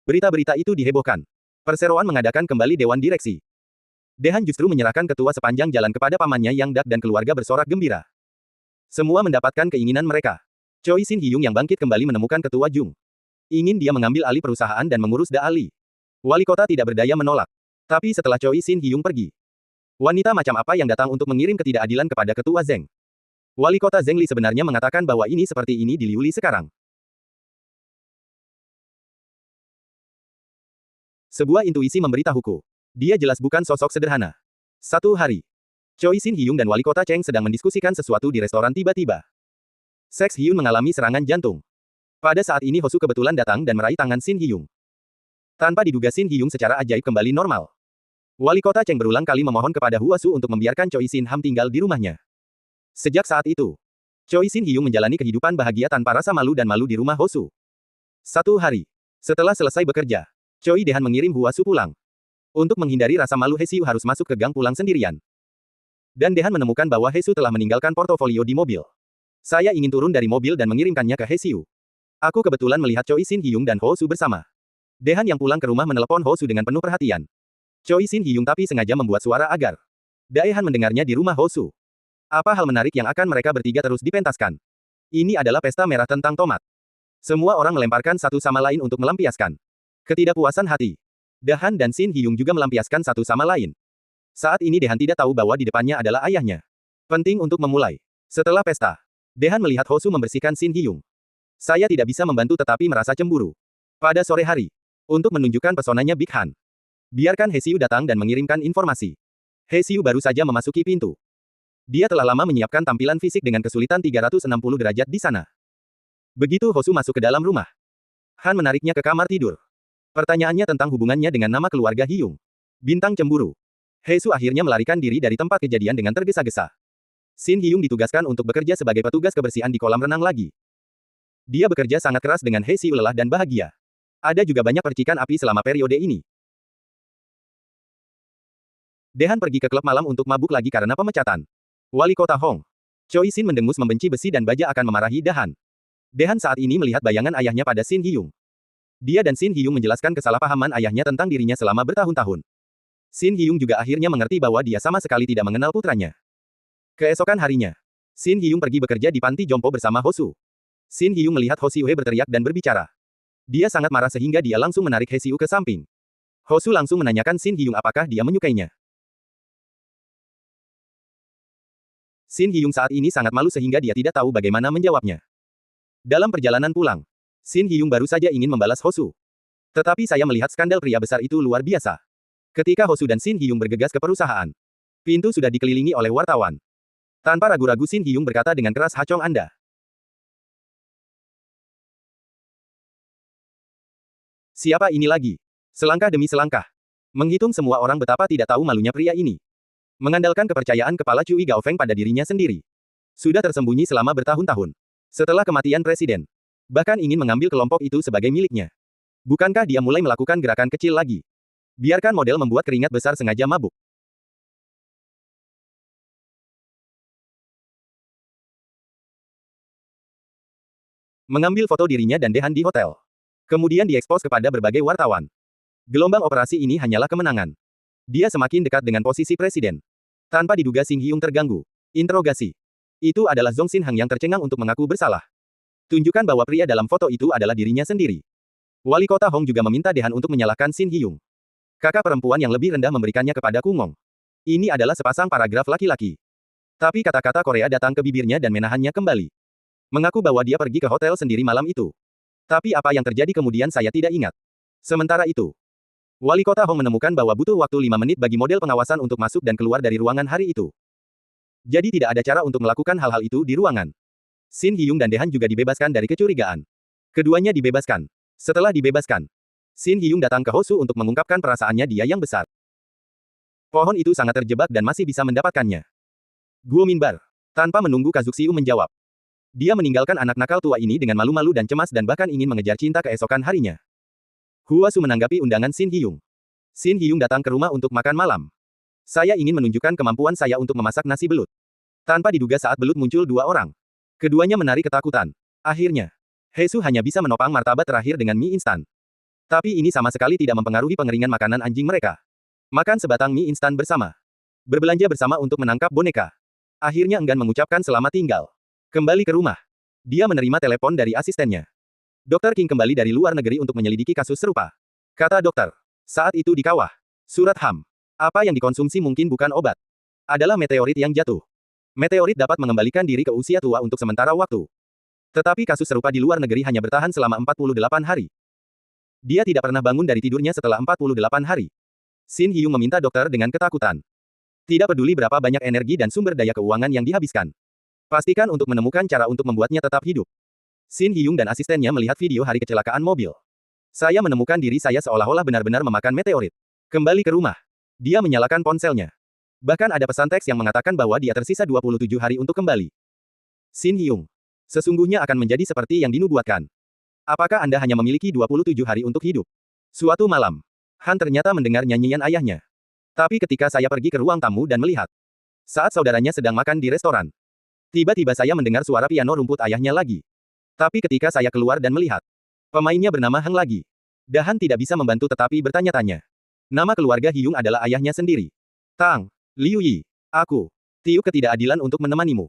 Berita-berita itu dihebohkan. Perseroan mengadakan kembali Dewan Direksi. Dehan justru menyerahkan ketua sepanjang jalan kepada pamannya Yang Dak dan keluarga bersorak gembira. Semua mendapatkan keinginan mereka. Choi Sin Hyung yang bangkit kembali menemukan ketua Jung. Ingin dia mengambil alih perusahaan dan mengurus Da Ali. Wali kota tidak berdaya menolak. Tapi setelah Choi Sin Hyung pergi, wanita macam apa yang datang untuk mengirim ketidakadilan kepada ketua Zeng? Wali kota Zeng Li sebenarnya mengatakan bahwa ini seperti ini di Liu Li sekarang. Sebuah intuisi memberitahuku. Dia jelas bukan sosok sederhana. Satu hari, Choi Sin Hyung dan wali kota Cheng sedang mendiskusikan sesuatu di restoran tiba-tiba. Seks Hyun mengalami serangan jantung. Pada saat ini Hosu kebetulan datang dan meraih tangan Sin Hyung. Tanpa diduga Sin Hyung secara ajaib kembali normal. Wali kota Cheng berulang kali memohon kepada Huasu untuk membiarkan Choi Sin Ham tinggal di rumahnya. Sejak saat itu, Choi Sin Hyung menjalani kehidupan bahagia tanpa rasa malu dan malu di rumah Hosu. Satu hari, setelah selesai bekerja, Choi Dehan mengirim Huasu pulang. Untuk menghindari rasa malu Hesiu harus masuk ke gang pulang sendirian. Dan Dehan menemukan bahwa Hesu telah meninggalkan portofolio di mobil. Saya ingin turun dari mobil dan mengirimkannya ke Hesiu. Aku kebetulan melihat Choi Sin Hyung dan Hosu bersama. Dehan yang pulang ke rumah menelepon Hosu dengan penuh perhatian. Choi Sin Hyung tapi sengaja membuat suara agar Daehan mendengarnya di rumah Hosu. Apa hal menarik yang akan mereka bertiga terus dipentaskan? Ini adalah pesta merah tentang tomat. Semua orang melemparkan satu sama lain untuk melampiaskan ketidakpuasan hati. Dahan dan Sin Hyung juga melampiaskan satu sama lain. Saat ini Dehan tidak tahu bahwa di depannya adalah ayahnya. Penting untuk memulai. Setelah pesta, Dehan melihat Hosu membersihkan Sin Hyung. Saya tidak bisa membantu tetapi merasa cemburu. Pada sore hari, untuk menunjukkan pesonanya Big Han, biarkan Hesiu datang dan mengirimkan informasi. Hesiu baru saja memasuki pintu. Dia telah lama menyiapkan tampilan fisik dengan kesulitan 360 derajat di sana. Begitu Hosu masuk ke dalam rumah, Han menariknya ke kamar tidur. Pertanyaannya tentang hubungannya dengan nama keluarga Hyung. Bintang cemburu. Hesu akhirnya melarikan diri dari tempat kejadian dengan tergesa-gesa. Shin Hyung ditugaskan untuk bekerja sebagai petugas kebersihan di kolam renang lagi. Dia bekerja sangat keras dengan Hesu lelah dan bahagia. Ada juga banyak percikan api selama periode ini. Dehan pergi ke klub malam untuk mabuk lagi karena pemecatan. Wali kota Hong. Choi Shin mendengus membenci besi dan baja akan memarahi Dehan. Dehan saat ini melihat bayangan ayahnya pada Shin Hyung. Dia dan Shin Hyung menjelaskan kesalahpahaman ayahnya tentang dirinya selama bertahun-tahun. Shin Hyung juga akhirnya mengerti bahwa dia sama sekali tidak mengenal putranya. Keesokan harinya, Shin Hyung pergi bekerja di panti jompo bersama Hosu. Shin Hyung melihat Hosiue berteriak dan berbicara. Dia sangat marah sehingga dia langsung menarik Hesiu ke samping. Hosu langsung menanyakan Shin Hyung apakah dia menyukainya. Shin Hyung saat ini sangat malu sehingga dia tidak tahu bagaimana menjawabnya. Dalam perjalanan pulang, Shin Hyung baru saja ingin membalas Hosu. Tetapi saya melihat skandal pria besar itu luar biasa. Ketika Hosu dan Shin Hyung bergegas ke perusahaan, pintu sudah dikelilingi oleh wartawan. Tanpa ragu-ragu Shin Hyung berkata dengan keras, "Hacong Anda." Siapa ini lagi? Selangkah demi selangkah. Menghitung semua orang betapa tidak tahu malunya pria ini. Mengandalkan kepercayaan kepala Cui Gaofeng pada dirinya sendiri. Sudah tersembunyi selama bertahun-tahun. Setelah kematian presiden. Bahkan ingin mengambil kelompok itu sebagai miliknya. Bukankah dia mulai melakukan gerakan kecil lagi? Biarkan model membuat keringat besar sengaja mabuk. Mengambil foto dirinya dan Dehan di hotel. Kemudian diekspos kepada berbagai wartawan. Gelombang operasi ini hanyalah kemenangan. Dia semakin dekat dengan posisi presiden. Tanpa diduga Shin Hyung terganggu. Interogasi. Itu adalah Zhong Xinhang yang tercengang untuk mengaku bersalah. Tunjukkan bahwa pria dalam foto itu adalah dirinya sendiri. Wali kota Hong juga meminta Dehan untuk menyalahkan Shin Hyung. Kakak perempuan yang lebih rendah memberikannya kepada Kungong. Ini adalah sepasang paragraf laki-laki. Tapi kata-kata Korea datang ke bibirnya dan menahannya kembali. Mengaku bahwa dia pergi ke hotel sendiri malam itu. Tapi apa yang terjadi kemudian saya tidak ingat. Sementara itu, Wali kota Hong menemukan bahwa butuh waktu 5 menit bagi model pengawasan untuk masuk dan keluar dari ruangan hari itu. Jadi tidak ada cara untuk melakukan hal-hal itu di ruangan. Shin Hyung dan Dehan juga dibebaskan dari kecurigaan. Keduanya dibebaskan. Setelah dibebaskan, Shin Hyung datang ke Hosu untuk mengungkapkan perasaannya dia yang besar. Pohon itu sangat terjebak dan masih bisa mendapatkannya. Guo Minbar. Tanpa menunggu Kazuxiu menjawab. Dia meninggalkan anak nakal tua ini dengan malu-malu dan cemas dan bahkan ingin mengejar cinta keesokan harinya. Huasu menanggapi undangan Shin Hyung. Shin Hyung datang ke rumah untuk makan malam. Saya ingin menunjukkan kemampuan saya untuk memasak nasi belut. Tanpa diduga saat belut muncul dua orang. Keduanya menari ketakutan. Akhirnya, Hesu hanya bisa menopang martabat terakhir dengan mie instan. Tapi ini sama sekali tidak mempengaruhi pengeringan makanan anjing mereka. Makan sebatang mie instan bersama. Berbelanja bersama untuk menangkap boneka. Akhirnya enggan mengucapkan selamat tinggal. Kembali ke rumah. Dia menerima telepon dari asistennya. Dr. King kembali dari luar negeri untuk menyelidiki kasus serupa. Kata dokter. Saat itu di kawah. Surat HAM. Apa yang dikonsumsi mungkin bukan obat. Adalah meteorit yang jatuh. Meteorit dapat mengembalikan diri ke usia tua untuk sementara waktu. Tetapi kasus serupa di luar negeri hanya bertahan selama 48 hari. Dia tidak pernah bangun dari tidurnya setelah 48 hari. Shin Hyung meminta dokter dengan ketakutan. Tidak peduli berapa banyak energi dan sumber daya keuangan yang dihabiskan. Pastikan untuk menemukan cara untuk membuatnya tetap hidup. Shin Hyung dan asistennya melihat video hari kecelakaan mobil. Saya menemukan diri saya seolah-olah benar-benar memakan meteorit. Kembali ke rumah. Dia menyalakan ponselnya. Bahkan ada pesan teks yang mengatakan bahwa dia tersisa 27 hari untuk kembali. Shin Hyung. Sesungguhnya akan menjadi seperti yang dinubuatkan. Apakah Anda hanya memiliki 27 hari untuk hidup? Suatu malam, Han ternyata mendengar nyanyian ayahnya. Tapi ketika saya pergi ke ruang tamu dan melihat, saat saudaranya sedang makan di restoran, tiba-tiba saya mendengar suara piano rumput ayahnya lagi. Tapi ketika saya keluar dan melihat, pemainnya bernama Heng lagi. Dahan tidak bisa membantu tetapi bertanya-tanya. Nama keluarga Hyung adalah ayahnya sendiri. Tang, Liu Yi, aku, tiup ketidakadilan untuk menemanimu.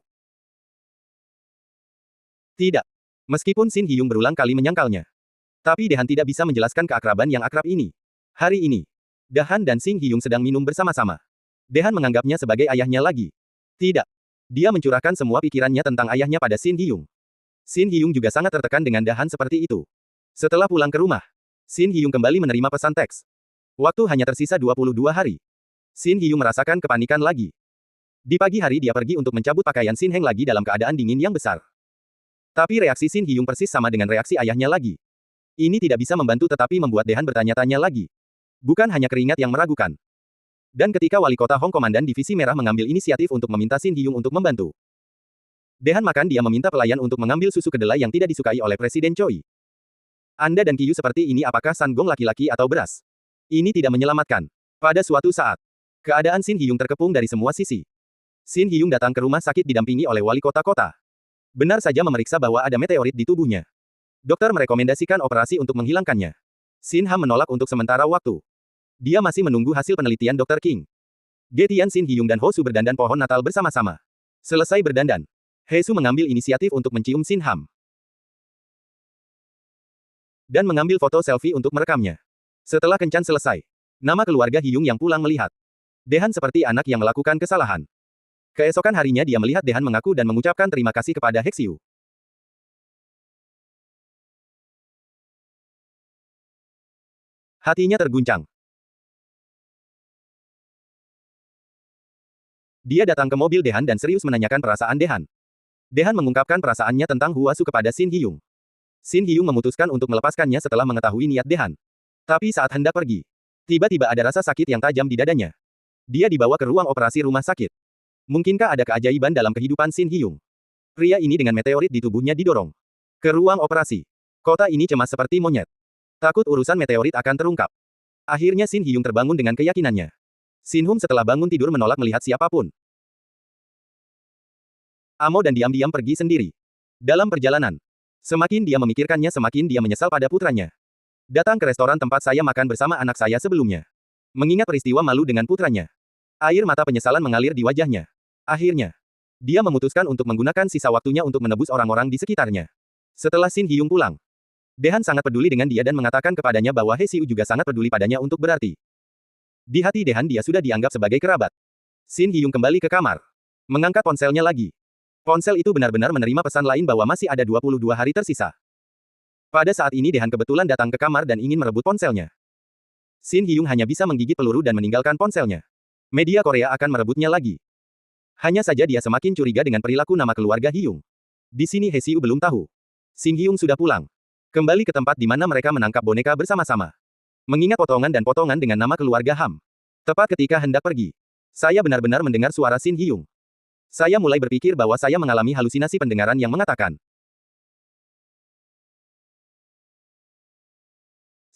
Tidak. Meskipun Shin Hyung berulang kali menyangkalnya. Tapi Dahan tidak bisa menjelaskan keakraban yang akrab ini. Hari ini, Dahan dan Shin Hyung sedang minum bersama-sama. Dahan menganggapnya sebagai ayahnya lagi. Tidak. Dia mencurahkan semua pikirannya tentang ayahnya pada Shin Hyung. Shin Hyung juga sangat tertekan dengan Dahan seperti itu. Setelah pulang ke rumah, Shin Hyung kembali menerima pesan teks. Waktu hanya tersisa 22 hari. Shin Hyung merasakan kepanikan lagi. Di pagi hari dia pergi untuk mencabut pakaian Shin Heng lagi dalam keadaan dingin yang besar. Tapi reaksi Shin Hyung persis sama dengan reaksi ayahnya lagi. Ini tidak bisa membantu tetapi membuat Dehan bertanya-tanya lagi. Bukan hanya keringat yang meragukan. Dan ketika wali kota Hong Komandan Divisi Merah mengambil inisiatif untuk meminta Sin Hyung untuk membantu. Dehan makan dia meminta pelayan untuk mengambil susu kedelai yang tidak disukai oleh Presiden Choi. Anda dan Kiyu seperti ini apakah sanggong laki-laki atau beras? Ini tidak menyelamatkan. Pada suatu saat, keadaan Sin Hyung terkepung dari semua sisi. Sin Hyung datang ke rumah sakit didampingi oleh wali kota-kota. Benar saja memeriksa bahwa ada meteorit di tubuhnya. Dokter merekomendasikan operasi untuk menghilangkannya. Sin Ham menolak untuk sementara waktu. Dia masih menunggu hasil penelitian Dr. King. Getian Sin Hyung dan Ho Su berdandan pohon Natal bersama-sama. Selesai berdandan, He Su mengambil inisiatif untuk mencium Sin Ham. Dan mengambil foto selfie untuk merekamnya. Setelah kencan selesai, nama keluarga Hyung yang pulang melihat. Dehan seperti anak yang melakukan kesalahan. Keesokan harinya dia melihat Dehan mengaku dan mengucapkan terima kasih kepada Hexiu. Hatinya terguncang. Dia datang ke mobil Dehan dan serius menanyakan perasaan Dehan. Dehan mengungkapkan perasaannya tentang Huasu kepada Sin Hyung. Sin Hyung memutuskan untuk melepaskannya setelah mengetahui niat Dehan. Tapi saat hendak pergi, tiba-tiba ada rasa sakit yang tajam di dadanya. Dia dibawa ke ruang operasi rumah sakit. Mungkinkah ada keajaiban dalam kehidupan Sin Hyung? Pria ini dengan meteorit di tubuhnya didorong ke ruang operasi. Kota ini cemas seperti monyet. Takut urusan meteorit akan terungkap. Akhirnya Sin Hyung terbangun dengan keyakinannya. Sin Hum setelah bangun tidur menolak melihat siapapun. Amo dan diam-diam pergi sendiri. Dalam perjalanan, semakin dia memikirkannya semakin dia menyesal pada putranya. Datang ke restoran tempat saya makan bersama anak saya sebelumnya. Mengingat peristiwa malu dengan putranya. Air mata penyesalan mengalir di wajahnya. Akhirnya, dia memutuskan untuk menggunakan sisa waktunya untuk menebus orang-orang di sekitarnya. Setelah Sin Hyung pulang, Dehan sangat peduli dengan dia dan mengatakan kepadanya bahwa He Xiu juga sangat peduli padanya untuk berarti. Di hati Dehan dia sudah dianggap sebagai kerabat. Sin Hyung kembali ke kamar. Mengangkat ponselnya lagi. Ponsel itu benar-benar menerima pesan lain bahwa masih ada 22 hari tersisa. Pada saat ini Dehan kebetulan datang ke kamar dan ingin merebut ponselnya. Sin Hyung hanya bisa menggigit peluru dan meninggalkan ponselnya. Media Korea akan merebutnya lagi. Hanya saja dia semakin curiga dengan perilaku nama keluarga Hyung. Di sini He Xiu belum tahu. Sin Hyung sudah pulang. Kembali ke tempat di mana mereka menangkap boneka bersama-sama. Mengingat potongan dan potongan dengan nama keluarga Ham. Tepat ketika hendak pergi, saya benar-benar mendengar suara Sin Hyung. Saya mulai berpikir bahwa saya mengalami halusinasi pendengaran yang mengatakan.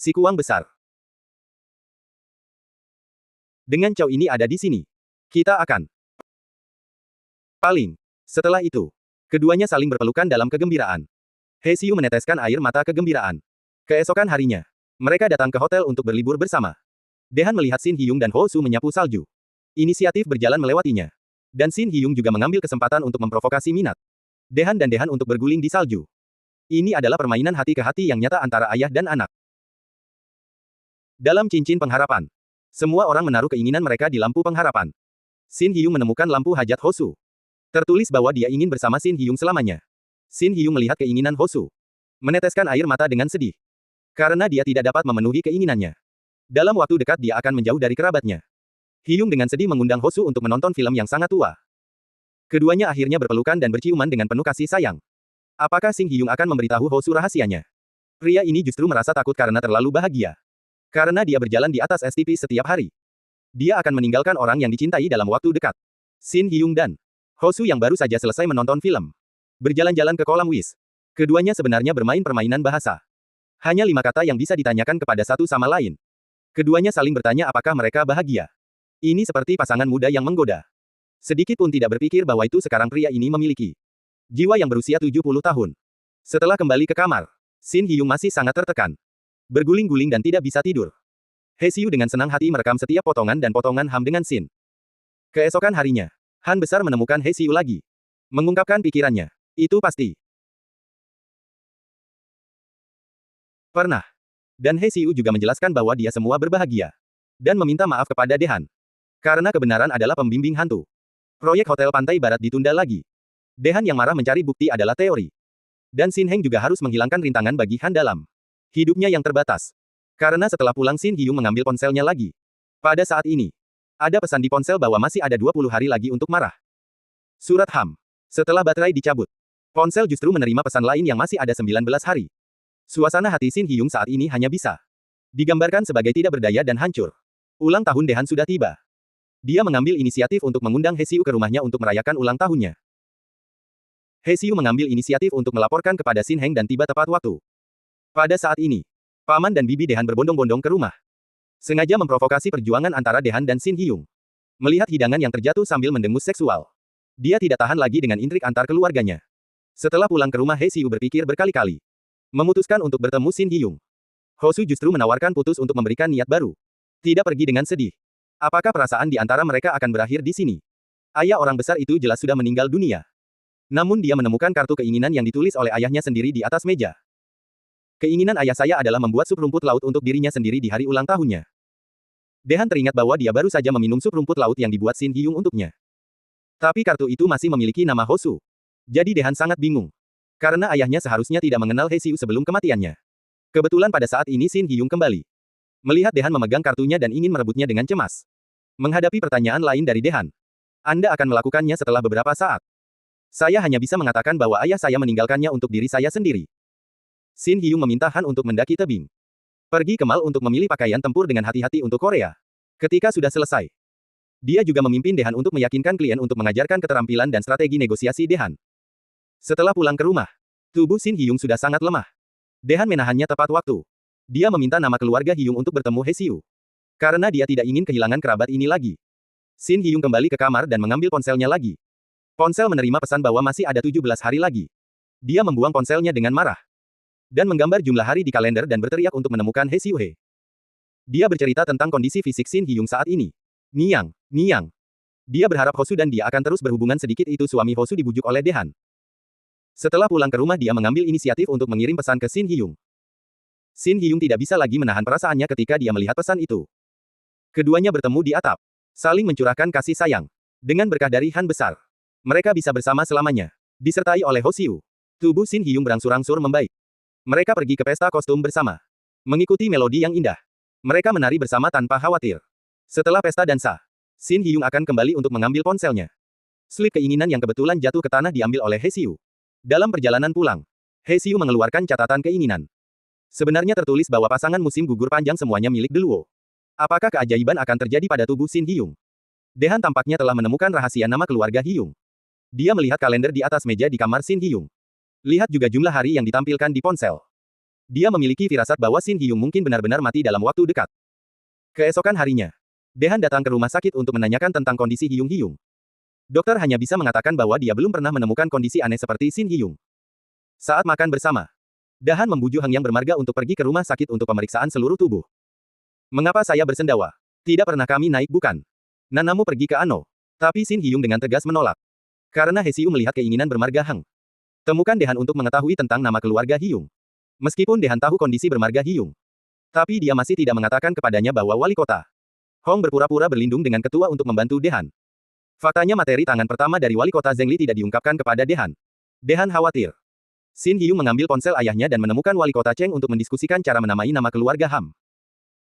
Si Kuang besar. Dengan Chow ini ada di sini. Kita akan. Paling. Setelah itu, keduanya saling berpelukan dalam kegembiraan. He Xiu meneteskan air mata kegembiraan. Keesokan harinya, mereka datang ke hotel untuk berlibur bersama. Dehan melihat Sin Hyung dan Ho Su menyapu salju. Inisiatif berjalan melewatinya. Dan Sin Hyung juga mengambil kesempatan untuk memprovokasi minat Dehan dan Dehan untuk berguling di salju. Ini adalah permainan hati ke hati yang nyata antara ayah dan anak. Dalam cincin pengharapan, semua orang menaruh keinginan mereka di lampu pengharapan. Sin Hyung menemukan lampu hajat Ho Su. Tertulis bahwa dia ingin bersama Sin Hyung selamanya. Sin Hyung melihat keinginan Ho Su. Meneteskan air mata dengan sedih. Karena dia tidak dapat memenuhi keinginannya. Dalam waktu dekat dia akan menjauh dari kerabatnya. Hyung dengan sedih mengundang Ho Su untuk menonton film yang sangat tua. Keduanya akhirnya berpelukan dan berciuman dengan penuh kasih sayang. Apakah Sin Hyung akan memberitahu Ho Su rahasianya? Pria ini justru merasa takut karena terlalu bahagia. Karena dia berjalan di atas es tipis setiap hari. Dia akan meninggalkan orang yang dicintai dalam waktu dekat. Sin Hyung dan Ho Su yang baru saja selesai menonton film. Berjalan-jalan ke kolam wis. Keduanya sebenarnya bermain permainan bahasa. Hanya 5 kata yang bisa ditanyakan kepada satu sama lain. Keduanya saling bertanya apakah mereka bahagia. Ini seperti pasangan muda yang menggoda. Sedikit pun tidak berpikir bahwa itu sekarang pria ini memiliki jiwa yang berusia 70 tahun. Setelah kembali ke kamar, Sin Hyung masih sangat tertekan. Berguling-guling dan tidak bisa tidur. He Xiu dengan senang hati merekam setiap potongan dan potongan Ham dengan Sin. Keesokan harinya, Han besar menemukan He Xiu lagi. Mengungkapkan pikirannya. Itu pasti. Pernah. Dan He Xiu juga menjelaskan bahwa dia semua berbahagia. Dan meminta maaf kepada Dehan. Karena kebenaran adalah pembimbing hantu. Proyek Hotel Pantai Barat ditunda lagi. Dehan yang marah mencari bukti adalah teori. Dan Sin Heng juga harus menghilangkan rintangan bagi Han dalam hidupnya yang terbatas. Karena setelah pulang Sin Hyung mengambil ponselnya lagi. Pada saat ini, ada pesan di ponsel bahwa masih ada 20 hari lagi untuk marah. Surat Ham. Setelah baterai dicabut, ponsel justru menerima pesan lain yang masih ada 19 hari. Suasana hati Xin Hiyung saat ini hanya bisa digambarkan sebagai tidak berdaya dan hancur. Ulang tahun Dehan sudah tiba. Dia mengambil inisiatif untuk mengundang He Xiu ke rumahnya untuk merayakan ulang tahunnya. He Xiu mengambil inisiatif untuk melaporkan kepada Xin Heng dan tiba tepat waktu. Pada saat ini, Paman dan Bibi Dehan berbondong-bondong ke rumah. Sengaja memprovokasi perjuangan antara Dehan dan Xin Hiyung. Melihat hidangan yang terjatuh sambil mendengus seksual. Dia tidak tahan lagi dengan intrik antar keluarganya. Setelah pulang ke rumah He Xiu berpikir berkali-kali. Memutuskan untuk bertemu Xin Hiyung. Hosu justru menawarkan putus untuk memberikan niat baru. Tidak pergi dengan sedih. Apakah perasaan di antara mereka akan berakhir di sini? Ayah orang besar itu jelas sudah meninggal dunia. Namun dia menemukan kartu keinginan yang ditulis oleh ayahnya sendiri di atas meja. Keinginan ayah saya adalah membuat sup rumput laut untuk dirinya sendiri di hari ulang tahunnya. Dehan teringat bahwa dia baru saja meminum sup rumput laut yang dibuat Xin Hiyung untuknya. Tapi kartu itu masih memiliki nama Hosu. Jadi Dehan sangat bingung. Karena ayahnya seharusnya tidak mengenal He Xiu sebelum kematiannya. Kebetulan pada saat ini Xin Hiyung kembali. Melihat Dehan memegang kartunya dan ingin merebutnya dengan cemas. Menghadapi pertanyaan lain dari Dehan. Anda akan melakukannya setelah beberapa saat. Saya hanya bisa mengatakan bahwa ayah saya meninggalkannya untuk diri saya sendiri. Xin Hiyung meminta Han untuk mendaki tebing. Pergi ke mall untuk memilih pakaian tempur dengan hati-hati untuk Korea. Ketika sudah selesai, dia juga memimpin Dehan untuk meyakinkan klien untuk mengajarkan keterampilan dan strategi negosiasi Dehan. Setelah pulang ke rumah, tubuh Xin Hiyung sudah sangat lemah. Dehan menahannya tepat waktu. Dia meminta nama keluarga Hiyung untuk bertemu He Xiu. Karena dia tidak ingin kehilangan kerabat ini lagi. Xin Hiyung kembali ke kamar dan mengambil ponselnya lagi. Ponsel menerima pesan bahwa masih ada 17 hari lagi. Dia membuang ponselnya dengan marah. Dan menggambar jumlah hari di kalender dan berteriak untuk menemukan He Xiu He. Dia bercerita tentang kondisi fisik Xin Hiyung saat ini. Niang, Niang. Dia berharap Hosu dan dia akan terus berhubungan sedikit itu suami Hosu dibujuk oleh Dehan. Setelah pulang ke rumah dia mengambil inisiatif untuk mengirim pesan ke Xin Hiyung. Xin Hiyung tidak bisa lagi menahan perasaannya ketika dia melihat pesan itu. Keduanya bertemu di atap. Saling mencurahkan kasih sayang. Dengan berkah dari Han besar. Mereka bisa bersama selamanya. Disertai oleh Ho Xiu. Tubuh Xin Hiyung berangsur-angsur membaik. Mereka pergi ke pesta kostum bersama. Mengikuti melodi yang indah. Mereka menari bersama tanpa khawatir. Setelah pesta dansa, Xin Hiyung akan kembali untuk mengambil ponselnya. Slip keinginan yang kebetulan jatuh ke tanah diambil oleh He Xiu. Dalam perjalanan pulang, He Xiu mengeluarkan catatan keinginan. Sebenarnya tertulis bahwa pasangan musim gugur panjang semuanya milik Deluo. Apakah keajaiban akan terjadi pada tubuh Xin Hiyung? Dehan tampaknya telah menemukan rahasia nama keluarga Hiyung. Dia melihat kalender di atas meja di kamar Xin Hiyung. Lihat juga jumlah hari yang ditampilkan di ponsel. Dia memiliki firasat bahwa Xin Hiyung mungkin benar-benar mati dalam waktu dekat. Keesokan harinya, Dehan datang ke rumah sakit untuk menanyakan tentang kondisi Hiyung Hiyung. Dokter hanya bisa mengatakan bahwa dia belum pernah menemukan kondisi aneh seperti Xin Hiyung. Saat makan bersama, Dehan membujuk Hang yang bermarga untuk pergi ke rumah sakit untuk pemeriksaan seluruh tubuh. Mengapa saya bersendawa? Tidak pernah kami naik bukan? Nanamu pergi ke Ano. Tapi Xin Hiyung dengan tegas menolak. Karena He Xiu melihat keinginan bermarga Hang. Temukan Dehan untuk mengetahui tentang nama keluarga Hiyung. Meskipun Dehan tahu kondisi bermarga Hiyung. Tapi dia masih tidak mengatakan kepadanya bahwa wali kota Hong berpura-pura berlindung dengan ketua untuk membantu Dehan. Faktanya materi tangan pertama dari wali kota Zhengli tidak diungkapkan kepada Dehan. Dehan khawatir. Xin Hiyung mengambil ponsel ayahnya dan menemukan wali kota Cheng untuk mendiskusikan cara menamai nama keluarga Ham.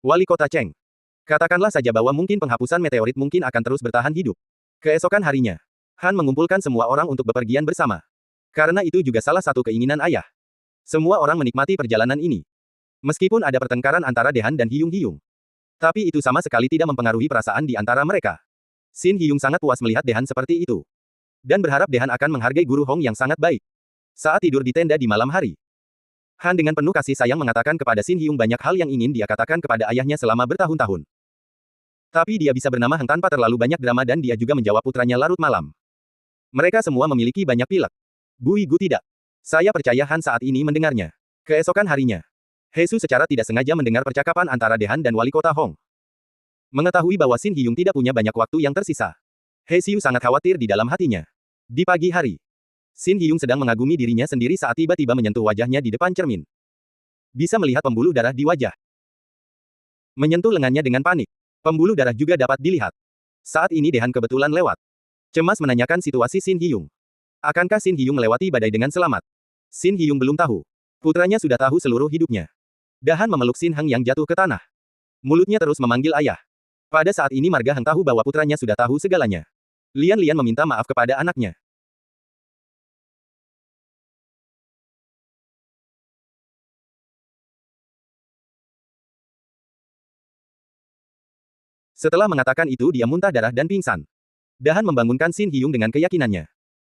Wali kota Cheng. Katakanlah saja bahwa mungkin penghapusan meteorit mungkin akan terus bertahan hidup. Keesokan harinya, Han mengumpulkan semua orang untuk bepergian bersama. Karena itu juga salah satu keinginan ayah. Semua orang menikmati perjalanan ini. Meskipun ada pertengkaran antara Dehan dan Hiyung Hiyung. Tapi itu sama sekali tidak mempengaruhi perasaan di antara mereka. Xin Hiyung sangat puas melihat Dehan seperti itu. Dan berharap Dehan akan menghargai guru Hong yang sangat baik. Saat tidur di tenda di malam hari, Han dengan penuh kasih sayang mengatakan kepada Xin Hiyung banyak hal yang ingin dia katakan kepada ayahnya selama bertahun-tahun. Tapi dia bisa bernama Heng tanpa terlalu banyak drama dan dia juga menjawab putranya larut malam. Mereka semua memiliki banyak pilek. Bui Gu tidak. Saya percaya Han saat ini mendengarnya. Keesokan harinya, He Su secara tidak sengaja mendengar percakapan antara Dehan dan wali kota Hong. Mengetahui bahwa Xin Hiyung tidak punya banyak waktu yang tersisa, He Xiu sangat khawatir di dalam hatinya. Di pagi hari, Xin Hiyung sedang mengagumi dirinya sendiri saat tiba-tiba menyentuh wajahnya di depan cermin. Bisa melihat pembuluh darah di wajah. Menyentuh lengannya dengan panik. Pembuluh darah juga dapat dilihat. Saat ini Dehan kebetulan lewat. Cemas menanyakan situasi Xin Hiyung. Akankah Xin Hiyung melewati badai dengan selamat? Xin Hiyung belum tahu. Putranya sudah tahu seluruh hidupnya. Dehan memeluk Xin Heng yang jatuh ke tanah. Mulutnya terus memanggil ayah. Pada saat ini Marga Heng tahu bahwa putranya sudah tahu segalanya. Lian Lian meminta maaf kepada anaknya. Setelah mengatakan itu dia muntah darah dan pingsan. Dahan membangunkan Shin Hyung dengan keyakinannya.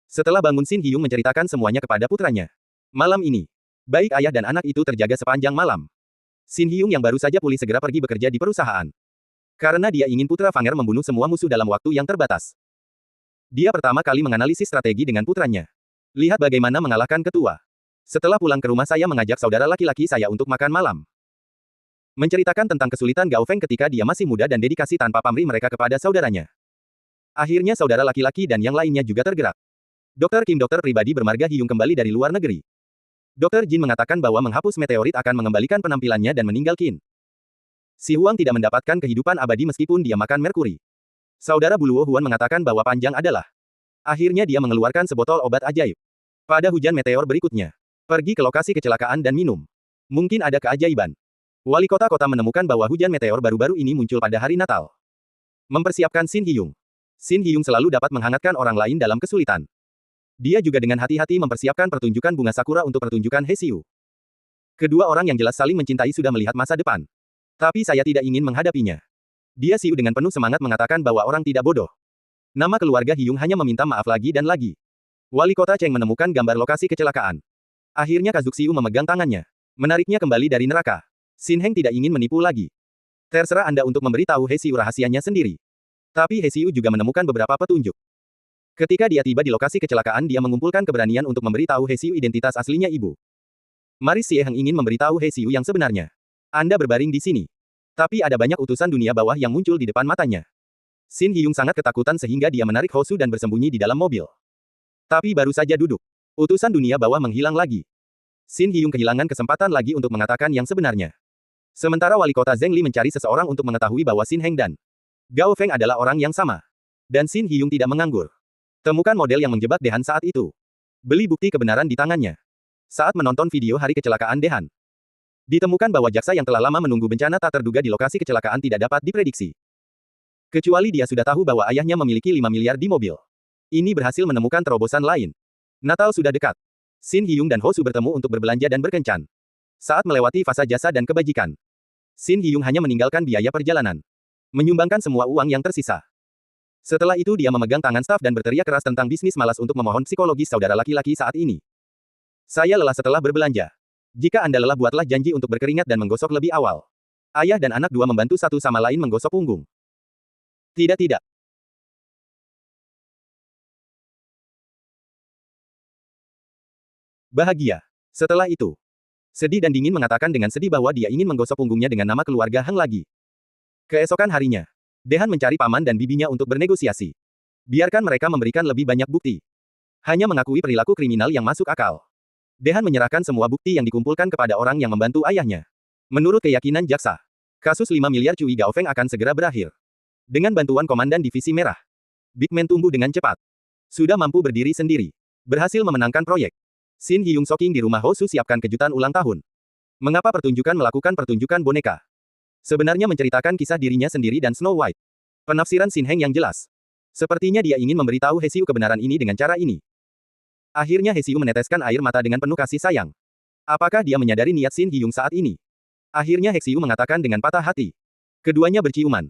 Setelah bangun Shin Hyung menceritakan semuanya kepada putranya. Malam ini, baik ayah dan anak itu terjaga sepanjang malam. Shin Hyung yang baru saja pulih segera pergi bekerja di perusahaan. Karena dia ingin putra Fanger membunuh semua musuh dalam waktu yang terbatas. Dia pertama kali menganalisis strategi dengan putranya. Lihat bagaimana mengalahkan ketua. Setelah pulang ke rumah saya mengajak saudara laki-laki saya untuk makan malam. Menceritakan tentang kesulitan Gao Feng ketika dia masih muda dan dedikasi tanpa pamrih mereka kepada saudaranya. Akhirnya saudara laki-laki dan yang lainnya juga tergerak. Dokter Kim dokter pribadi bermarga Hyung kembali dari luar negeri. Dokter Jin mengatakan bahwa menghapus meteorit akan mengembalikan penampilannya dan meninggal Qin. Si Huang tidak mendapatkan kehidupan abadi meskipun dia makan merkuri. Saudara Buluo Huan mengatakan bahwa panjang adalah. Akhirnya dia mengeluarkan sebotol obat ajaib. Pada hujan meteor berikutnya, pergi ke lokasi kecelakaan dan minum. Mungkin ada keajaiban. Wali kota menemukan bahwa hujan meteor baru-baru ini muncul pada hari Natal. Mempersiapkan Shin Hyung. Shin Hyung selalu dapat menghangatkan orang lain dalam kesulitan. Dia juga dengan hati-hati mempersiapkan pertunjukan bunga sakura untuk pertunjukan Hesiu. Kedua orang yang jelas saling mencintai sudah melihat masa depan. Tapi saya tidak ingin menghadapinya. Dia Siu dengan penuh semangat mengatakan bahwa orang tidak bodoh. Nama keluarga Hyung hanya meminta maaf lagi dan lagi. Wali kota Cheng menemukan gambar lokasi kecelakaan. Akhirnya Kazuk Siu memegang tangannya. Menariknya kembali dari neraka. Shin Heng tidak ingin menipu lagi. Terserah Anda untuk memberitahu Hesiu rahasianya sendiri. Tapi Hesiu juga menemukan beberapa petunjuk. Ketika dia tiba di lokasi kecelakaan dia mengumpulkan keberanian untuk memberitahu Hesiu identitas aslinya ibu. Maris Sieheng ingin memberitahu Hesiu yang sebenarnya. Anda berbaring di sini. Tapi ada banyak utusan dunia bawah yang muncul di depan matanya. Shin Hyung sangat ketakutan sehingga dia menarik Hosu dan bersembunyi di dalam mobil. Tapi baru saja duduk. Utusan dunia bawah menghilang lagi. Shin Hyung kehilangan kesempatan lagi untuk mengatakan yang sebenarnya. Sementara wali kota Zhengli mencari seseorang untuk mengetahui bahwa Shin Heng dan Gao Feng adalah orang yang sama. Dan Shin Hyung tidak menganggur. Temukan model yang menjebak Dehan saat itu. Beli bukti kebenaran di tangannya. Saat menonton video hari kecelakaan Dehan. Ditemukan bahwa jaksa yang telah lama menunggu bencana tak terduga di lokasi kecelakaan tidak dapat diprediksi. Kecuali dia sudah tahu bahwa ayahnya memiliki 5 miliar di mobil. Ini berhasil menemukan terobosan lain. Natal sudah dekat. Shin Hyung dan Hosu bertemu untuk berbelanja dan berkencan. Saat melewati fasa jasa dan kebajikan. Shin Hyung hanya meninggalkan biaya perjalanan. Menyumbangkan semua uang yang tersisa. Setelah itu dia memegang tangan staf dan berteriak keras tentang bisnis malas untuk memohon psikologis saudara laki-laki saat ini. Saya lelah setelah berbelanja. Jika Anda lelah buatlah janji untuk berkeringat dan menggosok lebih awal. Ayah dan anak dua membantu satu sama lain menggosok punggung. Tidak. Bahagia. Setelah itu. Sedih dan dingin mengatakan dengan sedih bahwa dia ingin menggosok punggungnya dengan nama keluarga Heng lagi. Keesokan harinya. Dehan mencari paman dan bibinya untuk bernegosiasi. Biarkan mereka memberikan lebih banyak bukti. Hanya mengakui perilaku kriminal yang masuk akal. Dehan menyerahkan semua bukti yang dikumpulkan kepada orang yang membantu ayahnya. Menurut keyakinan jaksa, kasus 5 miliar Cui Gao Feng akan segera berakhir. Dengan bantuan Komandan Divisi Merah, Big Man tumbuh dengan cepat. Sudah mampu berdiri sendiri. Berhasil memenangkan proyek. Shin Hyung Soking di rumah Hosu siapkan kejutan ulang tahun. Mengapa pertunjukan melakukan pertunjukan boneka? Sebenarnya menceritakan kisah dirinya sendiri dan Snow White. Penafsiran Shin Heng yang jelas. Sepertinya dia ingin memberitahu Hesiu kebenaran ini dengan cara ini. Akhirnya Hesiu meneteskan air mata dengan penuh kasih sayang. Apakah dia menyadari niat Shin Hyung saat ini? Akhirnya Hesiu mengatakan dengan patah hati. Keduanya berciuman.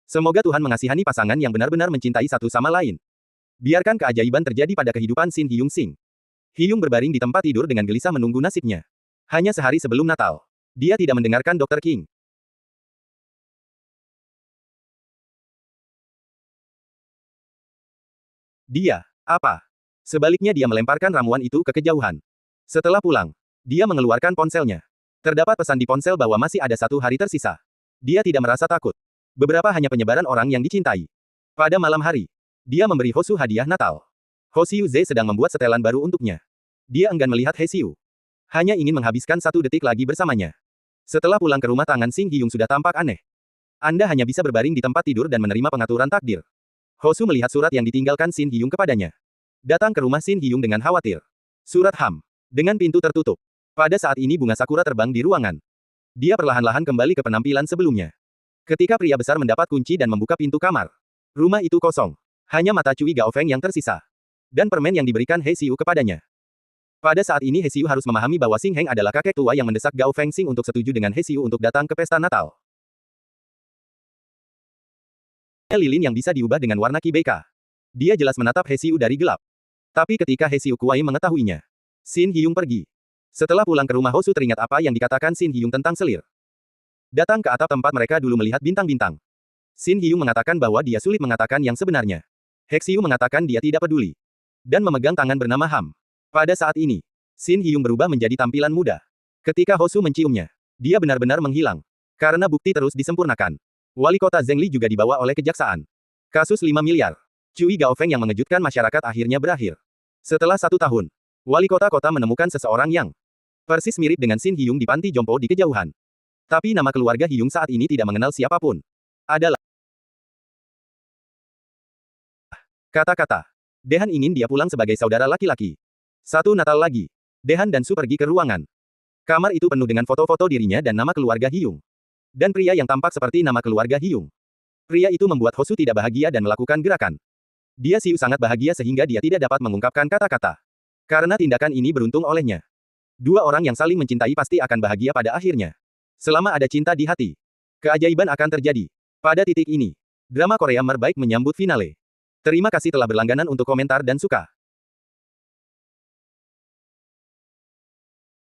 Semoga Tuhan mengasihani pasangan yang benar-benar mencintai satu sama lain. Biarkan keajaiban terjadi pada kehidupan Shin Hyung Sing. Hyung berbaring di tempat tidur dengan gelisah menunggu nasibnya. Hanya sehari sebelum Natal. Dia tidak mendengarkan Dr. King. Dia, apa? Sebaliknya dia melemparkan ramuan itu ke kejauhan. Setelah pulang, dia mengeluarkan ponselnya. Terdapat pesan di ponsel bahwa masih ada 1 hari tersisa. Dia tidak merasa takut. Beberapa hanya penyebaran orang yang dicintai. Pada malam hari, dia memberi Hosu hadiah Natal. Hosiu Ze sedang membuat setelan baru untuknya. Dia enggan melihat Hesiu. Hanya ingin menghabiskan 1 detik lagi bersamanya. Setelah pulang ke rumah tangan Shin Hyung sudah tampak aneh. Anda hanya bisa berbaring di tempat tidur dan menerima pengaturan takdir. Hosu melihat surat yang ditinggalkan Shin Hyung kepadanya. Datang ke rumah Shin Hyung dengan khawatir. Surat Ham. Dengan pintu tertutup. Pada saat ini bunga sakura terbang di ruangan. Dia perlahan-lahan kembali ke penampilan sebelumnya. Ketika pria besar mendapat kunci dan membuka pintu kamar. Rumah itu kosong. Hanya mata Cui Gao Feng yang tersisa. Dan permen yang diberikan Hesiu kepadanya. Pada saat ini Hesiu harus memahami bahwa Shin Heng adalah kakek tua yang mendesak Gao Feng Sing untuk setuju dengan Hesiu untuk datang ke pesta Natal. lilin yang bisa diubah dengan warna QBK. Dia jelas menatap He Xiu dari gelap. Tapi ketika He Xiu Kuai mengetahuinya, Xin Hyung pergi. Setelah pulang ke rumah Hosu teringat apa yang dikatakan Xin Hyung tentang selir. Datang ke atap tempat mereka dulu melihat bintang-bintang. Xin Hyung mengatakan bahwa dia sulit mengatakan yang sebenarnya. He Xiu mengatakan dia tidak peduli. Dan memegang tangan bernama Ham. Pada saat ini, Xin Hyung berubah menjadi tampilan muda. Ketika Hosu menciumnya, dia benar-benar menghilang. Karena bukti terus disempurnakan. Wali kota Zhengli juga dibawa oleh kejaksaan. Kasus 5 miliar. Cui Gaofeng yang mengejutkan masyarakat akhirnya berakhir. Setelah 1 tahun, wali kota-kota menemukan seseorang yang persis mirip dengan Xin Hyung di panti jompo di kejauhan. Tapi nama keluarga Hyung saat ini tidak mengenal siapapun. Adalah kata-kata. Dehan ingin dia pulang sebagai saudara laki-laki. 1 Natal lagi. Dehan dan Su pergi ke ruangan. Kamar itu penuh dengan foto-foto dirinya dan nama keluarga Hyung. Dan pria yang tampak seperti nama keluarga Hyung. Pria itu membuat Hosu tidak bahagia dan melakukan gerakan. Dia Xiu sangat bahagia sehingga dia tidak dapat mengungkapkan kata-kata. Karena tindakan ini beruntung olehnya. 2 orang yang saling mencintai pasti akan bahagia pada akhirnya. Selama ada cinta di hati, keajaiban akan terjadi. Pada titik ini, drama Korea Merbaik menyambut finale. Terima kasih telah berlangganan untuk komentar dan suka.